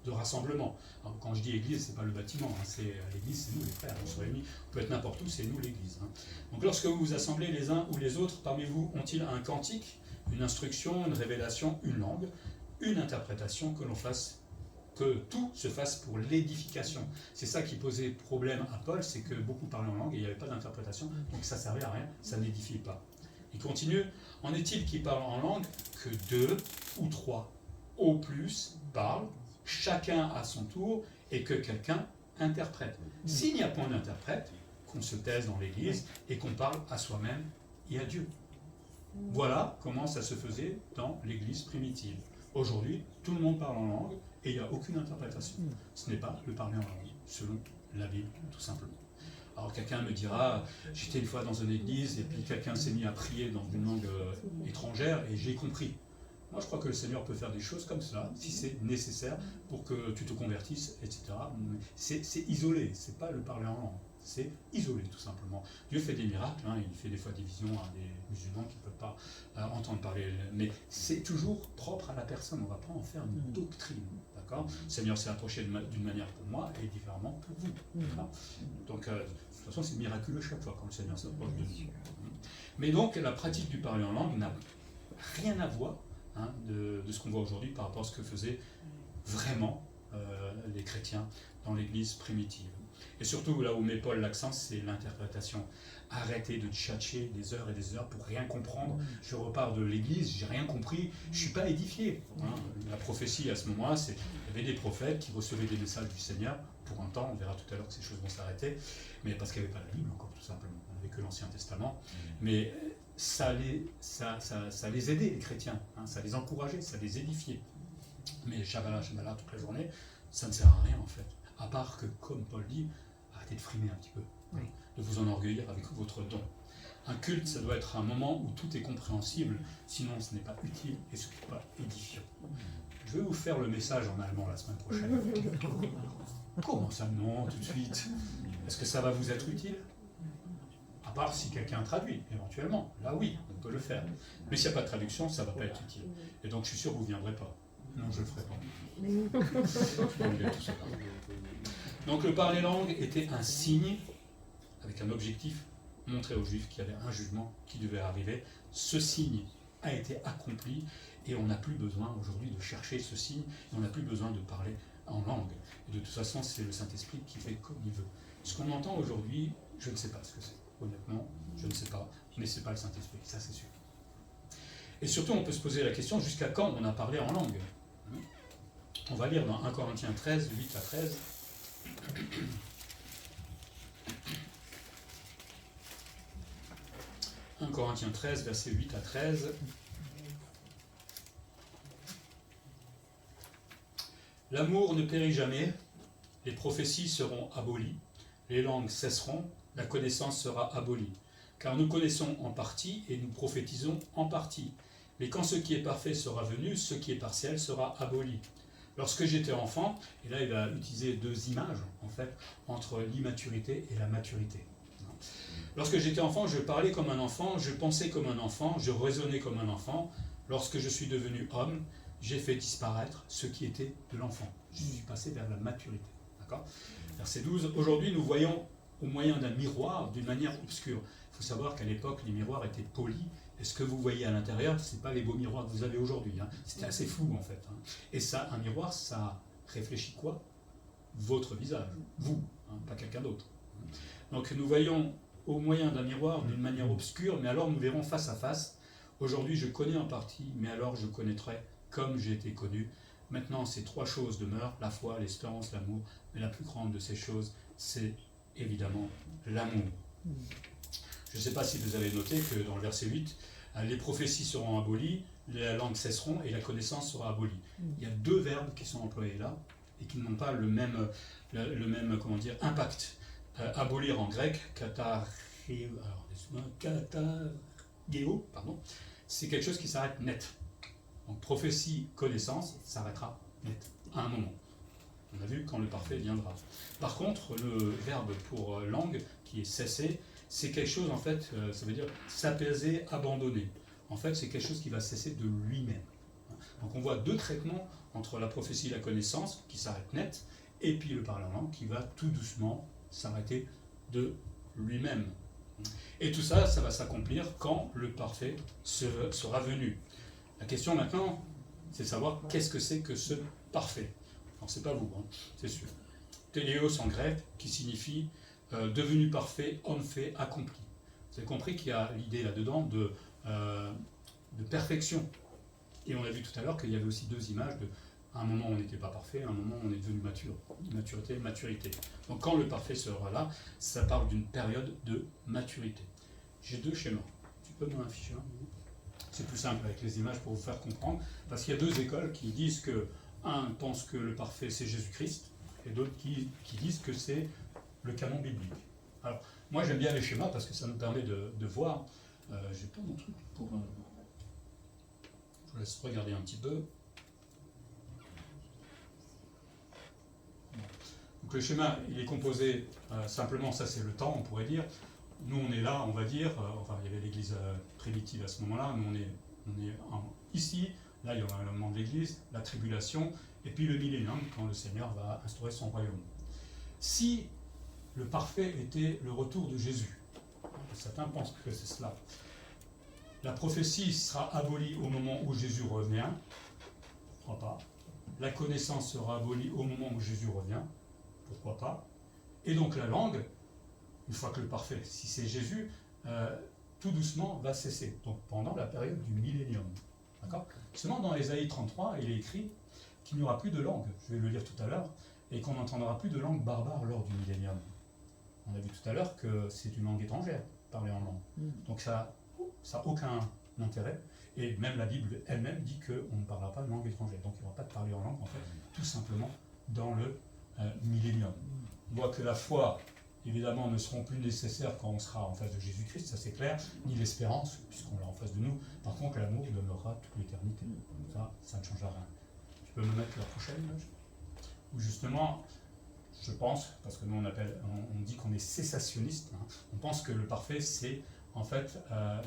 de rassemblement. Alors, quand je dis église, c'est pas le bâtiment, hein, l'église, c'est nous les frères, on se réunit, on peut être n'importe où, c'est nous l'église. Hein. Donc lorsque vous vous assemblez les uns ou les autres, parmi vous ont-ils un cantique, une instruction, une révélation, une langue, une interprétation, que tout se fasse pour l'édification. C'est ça qui posait problème à Paul, c'est que beaucoup parlaient en langue et il n'y avait pas d'interprétation, donc ça ne servait à rien, ça n'édifiait pas. Il continue, en est-il qui parle en langue que 2 ou 3 au plus parlent, chacun à son tour, et que quelqu'un interprète. S'il n'y a point d'interprète, qu'on se taise dans l'église et qu'on parle à soi-même et à Dieu. Voilà comment ça se faisait dans l'église primitive. Aujourd'hui, tout le monde parle en langue et il n'y a aucune interprétation. Ce n'est pas le parler en langue, selon la Bible, tout simplement. Alors quelqu'un me dira, j'étais une fois dans une église et puis quelqu'un s'est mis à prier dans une langue étrangère et j'ai compris. Moi je crois que le Seigneur peut faire des choses comme ça, si c'est nécessaire pour que tu te convertisses, etc. C'est isolé, c'est pas le parler en langue. C'est isolé, tout simplement. Dieu fait des miracles, hein, il fait des fois des visions à des musulmans qui ne peuvent pas entendre parler. Mais c'est toujours propre à la personne, on ne va pas en faire une doctrine. D'accord ? Le Seigneur s'est approché d'une manière pour moi et différemment pour vous. Donc, de toute façon, c'est miraculeux chaque fois quand le Seigneur s'approche de nous. Mais donc, la pratique du parler en langue n'a rien à voir hein, de ce qu'on voit aujourd'hui par rapport à ce que faisaient vraiment les chrétiens dans l'Église primitive. Et surtout, là où met Paul l'accent, c'est l'interprétation. Arrêtez de tchatcher des heures et des heures pour rien comprendre. Je repars de l'église, j'ai rien compris, je ne suis pas édifié. Hein. La prophétie à ce moment-là, il y avait des prophètes qui recevaient des messages du Seigneur pour un temps, on verra tout à l'heure que ces choses vont s'arrêter, mais parce qu'il n'y avait pas la Bible encore, tout simplement. On n'avait que l'Ancien Testament. Mais ça les aidait, les chrétiens. Hein. Ça les encourageait, ça les édifiait. Mais Shabbat toute la journée, ça ne sert à rien en fait. À part que, comme Paul dit, arrêtez de frimer un petit peu, de vous enorgueillir avec votre don. Un culte, ça doit être un moment où tout est compréhensible, sinon ce n'est pas utile et surtout pas édifiant. Je vais vous faire le message en allemand la semaine prochaine. Comment ça non, tout de suite? Est-ce que ça va vous être utile? À part si quelqu'un traduit, éventuellement. Là oui, on peut le faire. Mais s'il n'y a pas de traduction, ça ne va pas être utile. Et donc je suis sûr que vous ne viendrez pas. Non, je ne le ferai pas. Donc le parler langue était un signe, avec un objectif, montrer aux Juifs qu'il y avait un jugement qui devait arriver. Ce signe a été accompli et on n'a plus besoin aujourd'hui de chercher ce signe, et on n'a plus besoin de parler en langue. Et de toute façon, c'est le Saint-Esprit qui fait comme il veut. Ce qu'on entend aujourd'hui, je ne sais pas ce que c'est. Honnêtement, je ne sais pas, mais ce n'est pas le Saint-Esprit, ça c'est sûr. Et surtout, on peut se poser la question, jusqu'à quand on a parlé en langue? On va lire dans 1 Corinthiens 13, 8 à 13. 1 Corinthiens 13, versets 8 à 13. L'amour ne périt jamais, les prophéties seront abolies, les langues cesseront, la connaissance sera abolie. Car nous connaissons en partie et nous prophétisons en partie. Mais quand ce qui est parfait sera venu, ce qui est partiel sera aboli. Lorsque j'étais enfant, et là il va utiliser deux images en fait, entre l'immaturité et la maturité. Lorsque j'étais enfant, je parlais comme un enfant, je pensais comme un enfant, je raisonnais comme un enfant. Lorsque je suis devenu homme, j'ai fait disparaître ce qui était de l'enfant. Je suis passé vers la maturité. D'accord ? Verset 12. Aujourd'hui, nous voyons au moyen d'un miroir d'une manière obscure. Il faut savoir qu'à l'époque, les miroirs étaient polis. Et ce que vous voyez à l'intérieur, ce n'est pas les beaux miroirs que vous avez aujourd'hui. Hein. C'était assez flou en fait. Hein. Et ça, un miroir, ça réfléchit quoi? Votre visage. Vous, hein, pas quelqu'un d'autre. Donc nous voyons au moyen d'un miroir d'une manière obscure, mais alors nous verrons face à face. Aujourd'hui, je connais en partie, mais alors je connaîtrai comme j'ai été connu. Maintenant, ces trois choses demeurent, la foi, l'espérance, l'amour. Mais la plus grande de ces choses, c'est évidemment l'amour. Je ne sais pas si vous avez noté que dans le verset 8, les prophéties seront abolies, les langues cesseront et la connaissance sera abolie. Il y a deux verbes qui sont employés là et qui n'ont pas le même impact. Abolir en grec, katageo, c'est quelque chose qui s'arrête net. Donc prophétie, connaissance, s'arrêtera net, à un moment. On a vu quand le parfait viendra. Par contre, le verbe pour langue, qui est cesser, c'est quelque chose, en fait, ça veut dire s'apaiser, abandonner. En fait, c'est quelque chose qui va cesser de lui-même. Donc on voit deux traitements entre la prophétie et la connaissance, qui s'arrête net, et puis le parler en langue, qui va tout doucement s'arrêter de lui-même. Et tout ça, ça va s'accomplir quand le parfait sera venu. La question maintenant, c'est de savoir qu'est-ce que c'est que ce parfait. Alors c'est pas vous, hein, c'est sûr. Téléos en grec, qui signifie devenu parfait, homme fait, accompli. Vous avez compris qu'il y a l'idée là-dedans de perfection. Et on a vu tout à l'heure qu'il y avait aussi deux images de à un moment on n'était pas parfait, à un moment on est devenu mature. Maturité. Donc quand le parfait sera là, ça parle d'une période de maturité. J'ai deux schémas. Tu peux m'en afficher un? C'est plus simple avec les images pour vous faire comprendre, parce qu'il y a deux écoles qui disent que, un pense que le parfait c'est Jésus-Christ, et d'autres qui disent que c'est le canon biblique. Alors, moi j'aime bien les schémas parce que ça nous permet de voir. J'ai pas mon truc pour... je vous laisse regarder un petit peu. Donc le schéma, il est composé simplement, ça c'est le temps, on pourrait dire. Nous on est là, on va dire, enfin il y avait l'église primitive à ce moment-là, nous on est ici, là il y aura un moment de l'église, la tribulation, et puis le millénium, quand le Seigneur va instaurer son royaume. Si le parfait était le retour de Jésus, certains pensent que c'est cela, la prophétie sera abolie au moment où Jésus revient, pourquoi pas. La connaissance sera abolie au moment où Jésus revient, pourquoi pas. Et donc la langue, une fois que le parfait, si c'est Jésus, tout doucement va cesser. Donc pendant la période du millénium. D'accord ? Seulement dans Ésaïe 33, il est écrit qu'il n'y aura plus de langue, je vais le lire tout à l'heure, et qu'on n'entendra plus de langue barbare lors du millénium. On a vu tout à l'heure que c'est une langue étrangère, parler en langue. Donc ça n'a aucun intérêt. Et même la Bible elle-même dit qu'on ne parlera pas de langue étrangère. Donc il n'y aura pas de parler en langue, en fait, tout simplement dans le millénium. On voit que la foi, évidemment, ne seront plus nécessaires quand on sera en face de Jésus-Christ, ça c'est clair, ni l'espérance, puisqu'on l'a en face de nous. Par contre, l'amour demeurera toute l'éternité. Ça ne changera rien. Tu peux me mettre la prochaine image ? Où justement, je pense, parce que nous on dit qu'on est cessationniste, hein, on pense que le parfait c'est en fait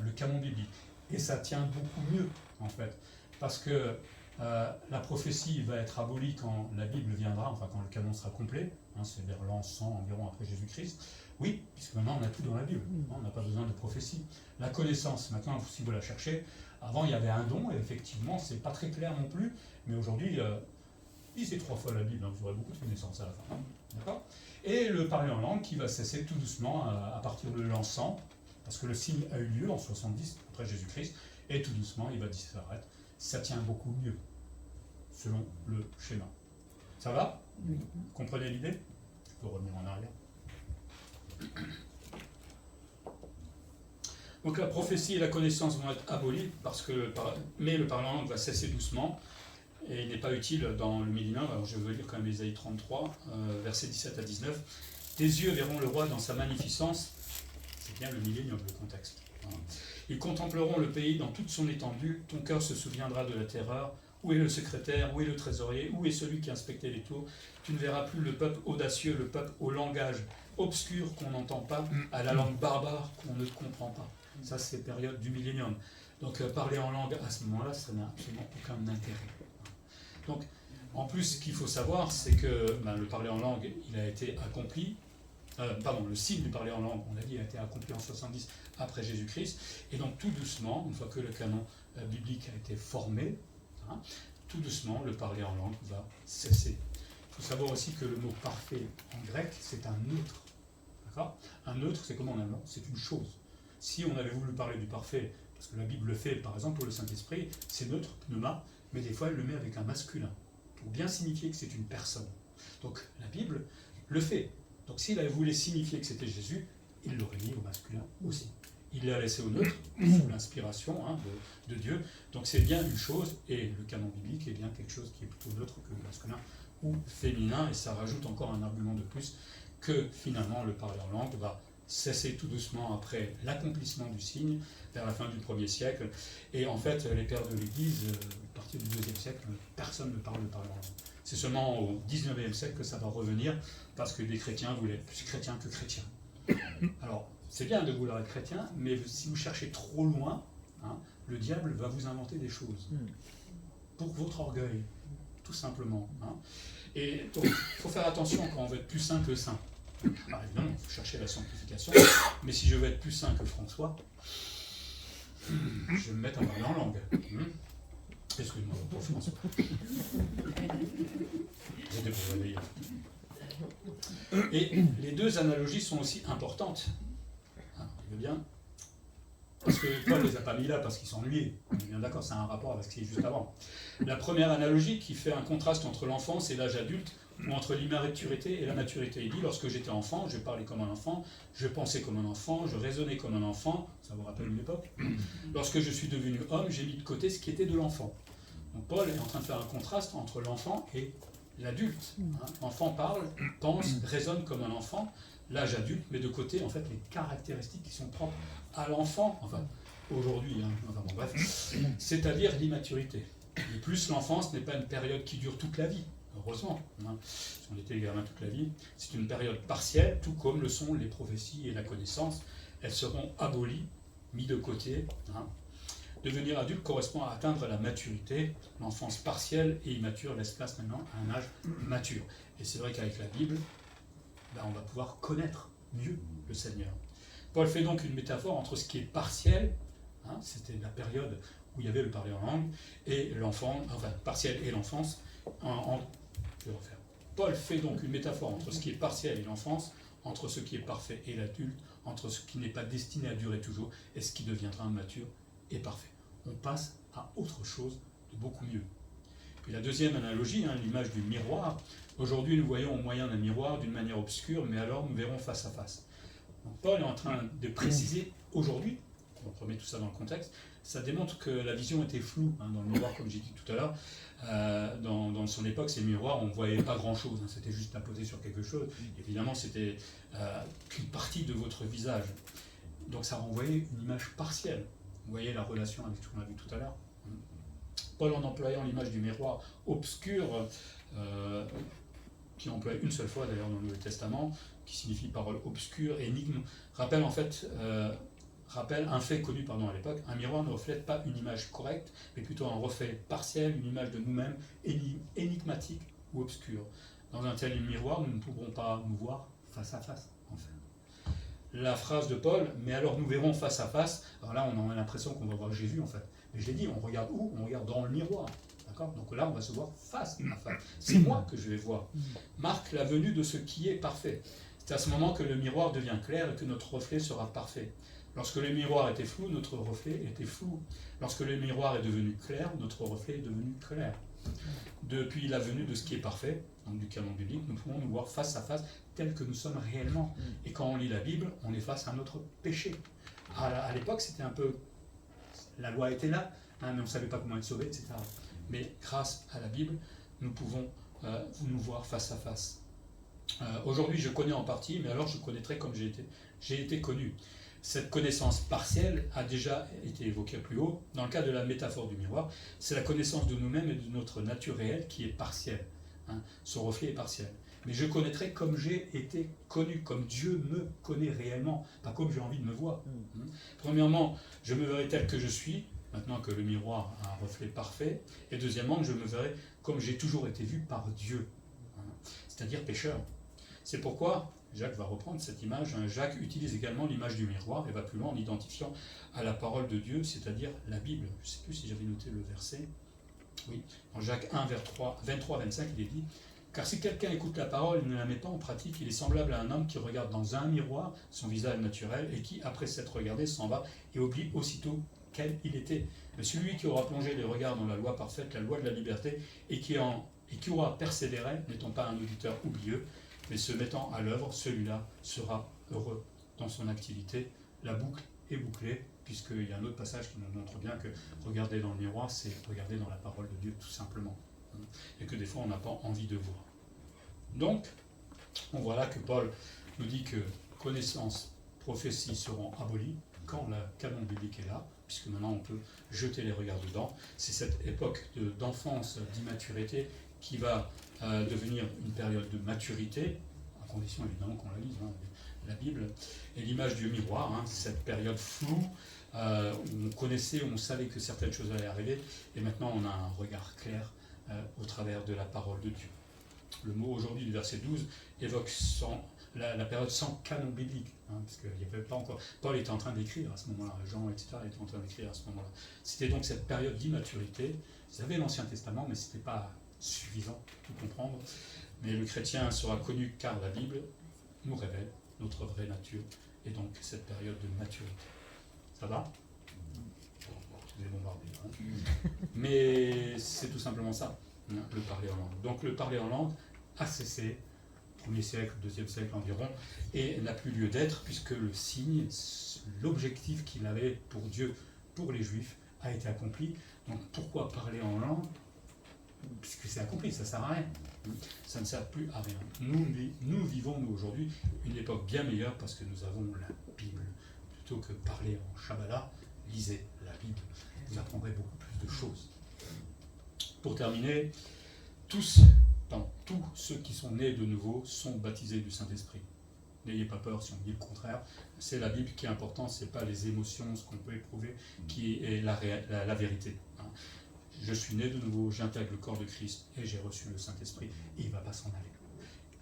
le canon biblique. Et ça tient beaucoup mieux en fait, parce que la prophétie va être abolie quand la Bible viendra, enfin quand le canon sera complet, hein, c'est vers l'an 100 environ après Jésus-Christ. Oui, puisque maintenant on a tout dans la Bible, hein, on n'a pas besoin de prophétie. La connaissance, maintenant si vous la cherchez, avant il y avait un don, et effectivement c'est pas très clair non plus, mais aujourd'hui, lisez 3 fois la Bible, hein, vous aurez beaucoup de connaissances à la fin. D'accord ? Et le parler en langue qui va cesser tout doucement à partir de l'an 100, parce que le signe a eu lieu en 70 après Jésus-Christ, et tout doucement il va disparaître. Ça tient beaucoup mieux, selon le schéma. Ça va ? Oui. Vous comprenez l'idée ? Je peux revenir en arrière. Donc la prophétie et la connaissance vont être abolies, mais le parler en langue va cesser doucement, et il n'est pas utile dans le millénaire. Alors je veux lire quand même Ésaïe 33, versets 17 à 19. Tes yeux verront le roi dans sa magnificence. C'est bien le millénium, le contexte. Ils contempleront le pays dans toute son étendue. Ton cœur se souviendra de la terreur. Où est le secrétaire? Où est le trésorier? Où est celui qui inspectait les tours? Tu ne verras plus le peuple audacieux, le peuple au langage obscur qu'on n'entend pas, à la langue barbare qu'on ne comprend pas. Ça, c'est période du millénium. Donc, parler en langue à ce moment-là, ça n'a absolument aucun intérêt. Donc, en plus, ce qu'il faut savoir, c'est que le parler en langue, il a été accompli. Le signe du parler en langue, on l'a dit, a été accompli en 70 après Jésus-Christ. Et donc, tout doucement, une fois que le canon biblique a été formé, tout doucement, le parler en langue va cesser. Il faut savoir aussi que le mot parfait en grec, c'est un neutre. D'accord ? Un neutre, c'est comment on a un c'est une chose. Si on avait voulu parler du parfait, parce que la Bible le fait, par exemple, pour le Saint-Esprit, c'est neutre, pneuma, mais des fois, elle le met avec un masculin, pour bien signifier que c'est une personne. Donc, la Bible le fait. Donc, s'il avait voulu signifier que c'était Jésus, il l'aurait mis au masculin aussi. Il l'a laissé au neutre, sous l'inspiration de Dieu. Donc c'est bien une chose, et le canon biblique est bien quelque chose qui est plutôt neutre que le masculin ou féminin, et ça rajoute encore un argument de plus, que finalement le parler en langue va cesser tout doucement après l'accomplissement du signe, vers la fin du 1er siècle. Et en fait, les pères de l'Église, à partir du 2e siècle, personne ne parle de parler en langue. C'est seulement au 19e siècle que ça va revenir, parce que des chrétiens voulaient être plus chrétiens que chrétiens. Alors, c'est bien de vouloir être chrétien, mais si vous cherchez trop loin, le diable va vous inventer des choses. Pour votre orgueil. tout simplement. Hein. Et donc, il faut faire attention quand on veut être plus saint que saint. Alors évidemment, il faut chercher la sanctification, mais si je veux être plus saint que François, je vais me mettre à parler en langue. Excuse-moi, pour François. J'étais pour réveiller. Et les deux analogies sont aussi importantes. Hein, tu veux bien ? Parce que Paul ne les a pas mis là parce qu'ils s'ennuyaient. On est bien d'accord, c'est un rapport avec ce qui est juste avant. La première analogie qui fait un contraste entre l'enfance et l'âge adulte, ou entre l'immaturité et la maturité. Il dit, lorsque j'étais enfant, je parlais comme un enfant, je pensais comme un enfant, je raisonnais comme un enfant, ça vous rappelle une époque. Lorsque je suis devenu homme, j'ai mis de côté ce qui était de l'enfant. Donc Paul est en train de faire un contraste entre l'enfant et l'adulte. Hein. L'enfant parle, pense, raisonne comme un enfant, l'âge adulte met de côté en fait les caractéristiques qui sont propres à l'enfant, enfin aujourd'hui, hein, enfin bon, bref, c'est-à-dire l'immaturité. Et plus l'enfance n'est pas une période qui dure toute la vie, heureusement, hein. Si on était gamin toute la vie, c'est une période partielle, tout comme le sont les prophéties et la connaissance. Elles seront abolies, mises de côté. Hein. Devenir adulte correspond à atteindre la maturité. L'enfance partielle et immature laisse place maintenant à un âge mature. Et c'est vrai qu'avec la Bible, ben, on va pouvoir connaître mieux le Seigneur. Paul fait donc une métaphore entre ce qui est partiel, hein, c'était la période où il y avait le parler en langue, et l'enfant, enfin partiel et l'enfance, je vais refaire. Paul fait donc une métaphore entre ce qui est partiel et l'enfance, entre ce qui est parfait et l'adulte, entre ce qui n'est pas destiné à durer toujours et ce qui deviendra mature et parfait. On passe à autre chose de beaucoup mieux. Puis la deuxième analogie, hein, l'image du miroir. Aujourd'hui, nous voyons au moyen d'un miroir d'une manière obscure, mais alors nous verrons face à face. Donc, Paul est en train de préciser aujourd'hui, on remet tout ça dans le contexte, ça démontre que la vision était floue, hein, dans le miroir, comme j'ai dit tout à l'heure. Dans son époque, ces miroirs, on ne voyait pas grand-chose, hein, c'était juste imposé sur quelque chose. Évidemment, c'était qu'une partie de votre visage. Donc ça renvoyait une image partielle. Vous voyez la relation avec ce qu'on a vu tout à l'heure. Paul, en employant l'image du miroir obscur, qui est employé une seule fois d'ailleurs dans le Nouveau Testament, qui signifie parole obscure, énigme, rappelle un fait connu à l'époque. Un miroir ne reflète pas une image correcte, mais plutôt un reflet partiel, une image de nous-mêmes, énigmatique ou obscure. Dans un tel miroir, nous ne pourrons pas nous voir face à face, en fait. La phrase de Paul, mais alors nous verrons face à face, alors là on a l'impression qu'on va voir Jésus en fait. Mais je l'ai dit, on regarde où ? On regarde dans le miroir. D'accord ? Donc là on va se voir face à face. C'est moi que je vais voir. Marque la venue de ce qui est parfait. C'est à ce moment que le miroir devient clair et que notre reflet sera parfait. Lorsque le miroir était flou, notre reflet était flou. Lorsque le miroir est devenu clair, notre reflet est devenu clair. Depuis la venue de ce qui est parfait, donc du canon biblique, nous pouvons nous voir face à face tel que nous sommes réellement. Et quand on lit la Bible, on est face à notre péché. À l'époque, c'était un peu... La loi était là, hein, mais on ne savait pas comment être sauvé, etc. Mais grâce à la Bible, nous pouvons nous voir face à face. Aujourd'hui, je connais en partie, mais alors je connaîtrai comme j'ai été connu. Cette connaissance partielle a déjà été évoquée plus haut. Dans le cas de la métaphore du miroir, c'est la connaissance de nous-mêmes et de notre nature réelle qui est partielle. Hein, son reflet est partiel. Mais je connaîtrai comme j'ai été connu, comme Dieu me connaît réellement, pas comme j'ai envie de me voir. Premièrement, je me verrai tel que je suis, maintenant que le miroir a un reflet parfait. Et deuxièmement, je me verrai comme j'ai toujours été vu par Dieu, hein, c'est-à-dire pécheur. C'est pourquoi Jacques va reprendre cette image. Jacques utilise également l'image du miroir et va plus loin en identifiant à la parole de Dieu, c'est-à-dire la Bible. Je ne sais plus si j'avais noté le verset. Oui, dans Jacques 1, 23-25, il est dit « Car si quelqu'un écoute la parole et ne la met pas en pratique, il est semblable à un homme qui regarde dans un miroir son visage naturel et qui, après s'être regardé, s'en va et oublie aussitôt quel il était. Mais celui qui aura plongé les regards dans la loi parfaite, la loi de la liberté, et qui aura persévéré, n'étant pas un auditeur oublieux, mais se mettant à l'œuvre, celui-là sera heureux dans son activité. » La boucle est bouclée, puisqu'il y a un autre passage qui nous montre bien que regarder dans le miroir, c'est regarder dans la parole de Dieu, tout simplement. Et que des fois, on n'a pas envie de voir. Donc, on voit là que Paul nous dit que connaissance, prophétie seront abolies quand le canon biblique est là, puisque maintenant on peut jeter les regards dedans. C'est cette époque d'enfance, d'immaturité, qui va devenir une période de maturité, à condition évidemment qu'on la lise, hein, la Bible, et l'image du miroir, hein, cette période floue, où on connaissait, où on savait que certaines choses allaient arriver, et maintenant on a un regard clair au travers de la parole de Dieu. Le mot aujourd'hui du verset 12 évoque la période sans canon biblique, parce qu'il n'y avait pas encore. Paul était en train d'écrire à ce moment-là, Jean, etc. étaient en train d'écrire à ce moment-là. C'était donc cette période d'immaturité. Ils avaient l'Ancien Testament, mais ce n'était pas suffisant pour comprendre. Mais le chrétien sera connu car la Bible nous révèle notre vraie nature et donc cette période de maturité. Ça va ? Je vous ai bombardé. Mais c'est tout simplement ça, le parler en langue. Donc le parler en langue a cessé, 1er siècle, 2e siècle environ, et n'a plus lieu d'être puisque le signe, l'objectif qu'il avait pour Dieu, pour les Juifs, a été accompli. Donc pourquoi parler en langue ? Puisque c'est accompli, ça ne sert à rien. Ça ne sert plus à rien. Nous vivons, nous, aujourd'hui, une époque bien meilleure parce que nous avons la Bible. Plutôt que parler en Shabbalah, lisez la Bible. Vous apprendrez beaucoup plus de choses. Pour terminer, tous ceux qui sont nés de nouveau sont baptisés du Saint-Esprit. N'ayez pas peur si on dit le contraire. C'est la Bible qui est importante, ce n'est pas les émotions, ce qu'on peut éprouver, qui est la vérité. Je suis né de nouveau, j'intègre le corps de Christ et j'ai reçu le Saint-Esprit. Et il ne va pas s'en aller.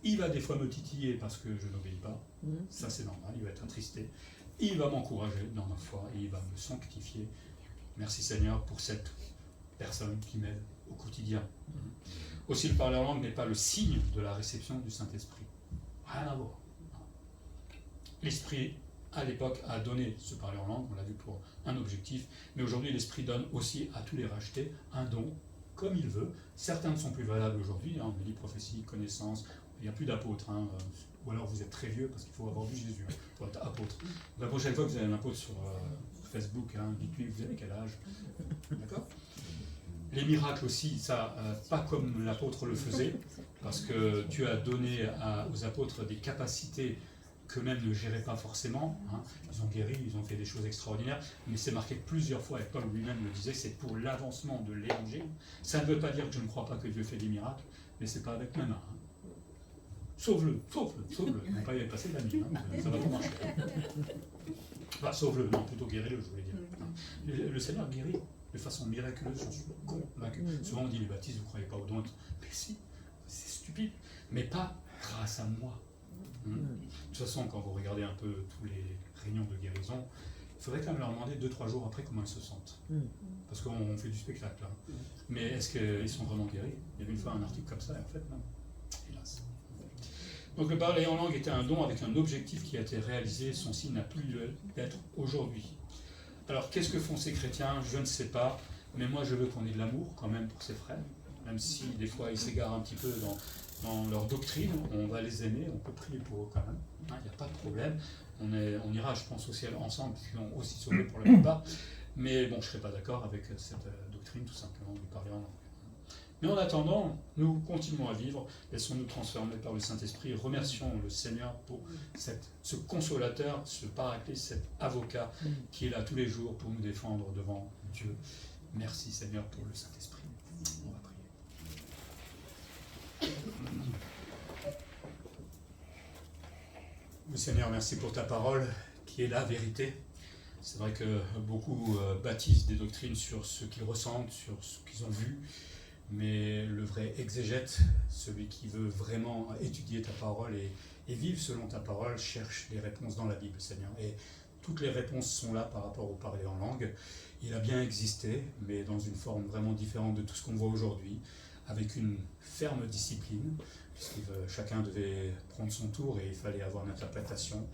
Il va des fois me titiller parce que je n'obéis pas. Ça, c'est normal, il va être attristé. Il va m'encourager dans ma foi et il va me sanctifier. Merci Seigneur pour cette personne qui m'aide au quotidien. Aussi, le parler en langue n'est pas le signe de la réception du Saint-Esprit. Rien à voir. L'Esprit, à l'époque, a donné ce parler en langue, on l'a vu pour un objectif, mais aujourd'hui, l'Esprit donne aussi à tous les rachetés un don, comme il veut. Certains ne sont plus valables aujourd'hui, on dit prophétie, connaissance, il n'y a plus d'apôtres, ou alors vous êtes très vieux parce qu'il faut avoir vu Jésus pour être apôtre. La prochaine fois que vous avez un apôtre sur Facebook, dites-lui, vous avez quel âge? D'accord? Les miracles aussi, ça, pas comme l'apôtre le faisait, parce que Dieu a donné aux apôtres des capacités qu'eux-mêmes ne géraient pas forcément. Ils ont guéri, ils ont fait des choses extraordinaires, mais c'est marqué plusieurs fois, et Paul lui-même le disait, c'est pour l'avancement de l'évangile. Ça ne veut pas dire que je ne crois pas que Dieu fait des miracles, mais c'est pas avec mes mains. Sauve-le. On va pas y passer de la nuit, ça va pas marcher. Enfin, sauve-le, non, plutôt guéris-le, je voulais dire. Le Seigneur guérit de façon miraculeuse, j'en suis convaincu. Souvent on dit les baptistes, vous ne croyez pas aux dons. Mais si, c'est stupide, mais pas grâce à moi. De toute façon, quand vous regardez un peu tous les réunions de guérison, il faudrait quand même leur demander 2-3 jours après comment ils se sentent. Parce qu'on fait du spectacle là. Mais est-ce qu'ils sont vraiment guéris? Il y avait une fois un article comme ça, et en fait, non. Hélas. Donc le parler en langue était un don avec un objectif qui a été réalisé, son signe n'a plus lieu d'être aujourd'hui. Alors qu'est-ce que font ces chrétiens? Je ne sais pas, mais moi je veux qu'on ait de l'amour quand même pour ces frères, même si des fois ils s'égarent un petit peu dans leur doctrine, on va les aimer, on peut prier pour eux quand même, il n'y a pas de problème, on ira je pense au ciel ensemble, ils sont aussi sauvés pour la plupart, mais bon je ne serais pas d'accord avec cette doctrine tout simplement de parler en langue. Mais en attendant, nous continuons à vivre, laissons-nous transformer par le Saint-Esprit, remercions le Seigneur pour ce consolateur, ce paraclet, cet avocat qui est là tous les jours pour nous défendre devant Dieu. Merci Seigneur pour le Saint-Esprit. On va prier. Oui, Seigneur, merci pour ta parole qui est la vérité. C'est vrai que beaucoup bâtissent des doctrines sur ce qu'ils ressentent, sur ce qu'ils ont vu. Mais le vrai exégète, celui qui veut vraiment étudier ta parole et vivre selon ta parole, cherche des réponses dans la Bible, Seigneur. Et toutes les réponses sont là par rapport au parler en langue. Il a bien existé, mais dans une forme vraiment différente de tout ce qu'on voit aujourd'hui, avec une ferme discipline, puisque chacun devait prendre son tour et il fallait avoir une interprétation.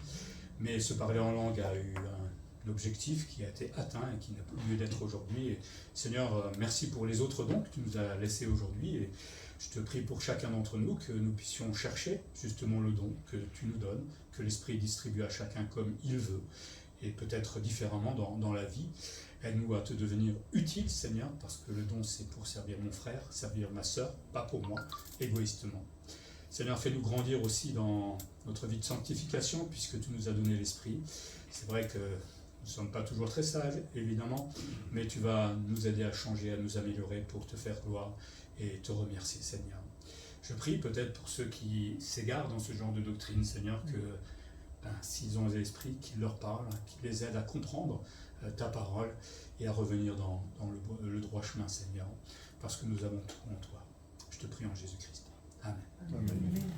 Mais ce parler en langue a eu un objectif qui a été atteint et qui n'a plus lieu d'être aujourd'hui. Et Seigneur, merci pour les autres dons que tu nous as laissés aujourd'hui. Et je te prie pour chacun d'entre nous que nous puissions chercher justement le don que tu nous donnes, que l'Esprit distribue à chacun comme il veut, et peut-être différemment dans la vie. Aide-nous à te devenir utile, Seigneur, parce que le don c'est pour servir mon frère, servir ma sœur, pas pour moi, égoïstement. Seigneur, fais-nous grandir aussi dans notre vie de sanctification, puisque tu nous as donné l'Esprit. C'est vrai que nous ne sommes pas toujours très sages, évidemment, mais tu vas nous aider à changer, à nous améliorer pour te faire gloire et te remercier, Seigneur. Je prie peut-être pour ceux qui s'égarent dans ce genre de doctrine, Seigneur, que s'ils ont l'Esprit, qu'il leur parle, qu'il les aide à comprendre ta parole et à revenir dans le droit chemin, Seigneur, parce que nous avons tout en toi. te prie en Jésus-Christ. Amen. Amen.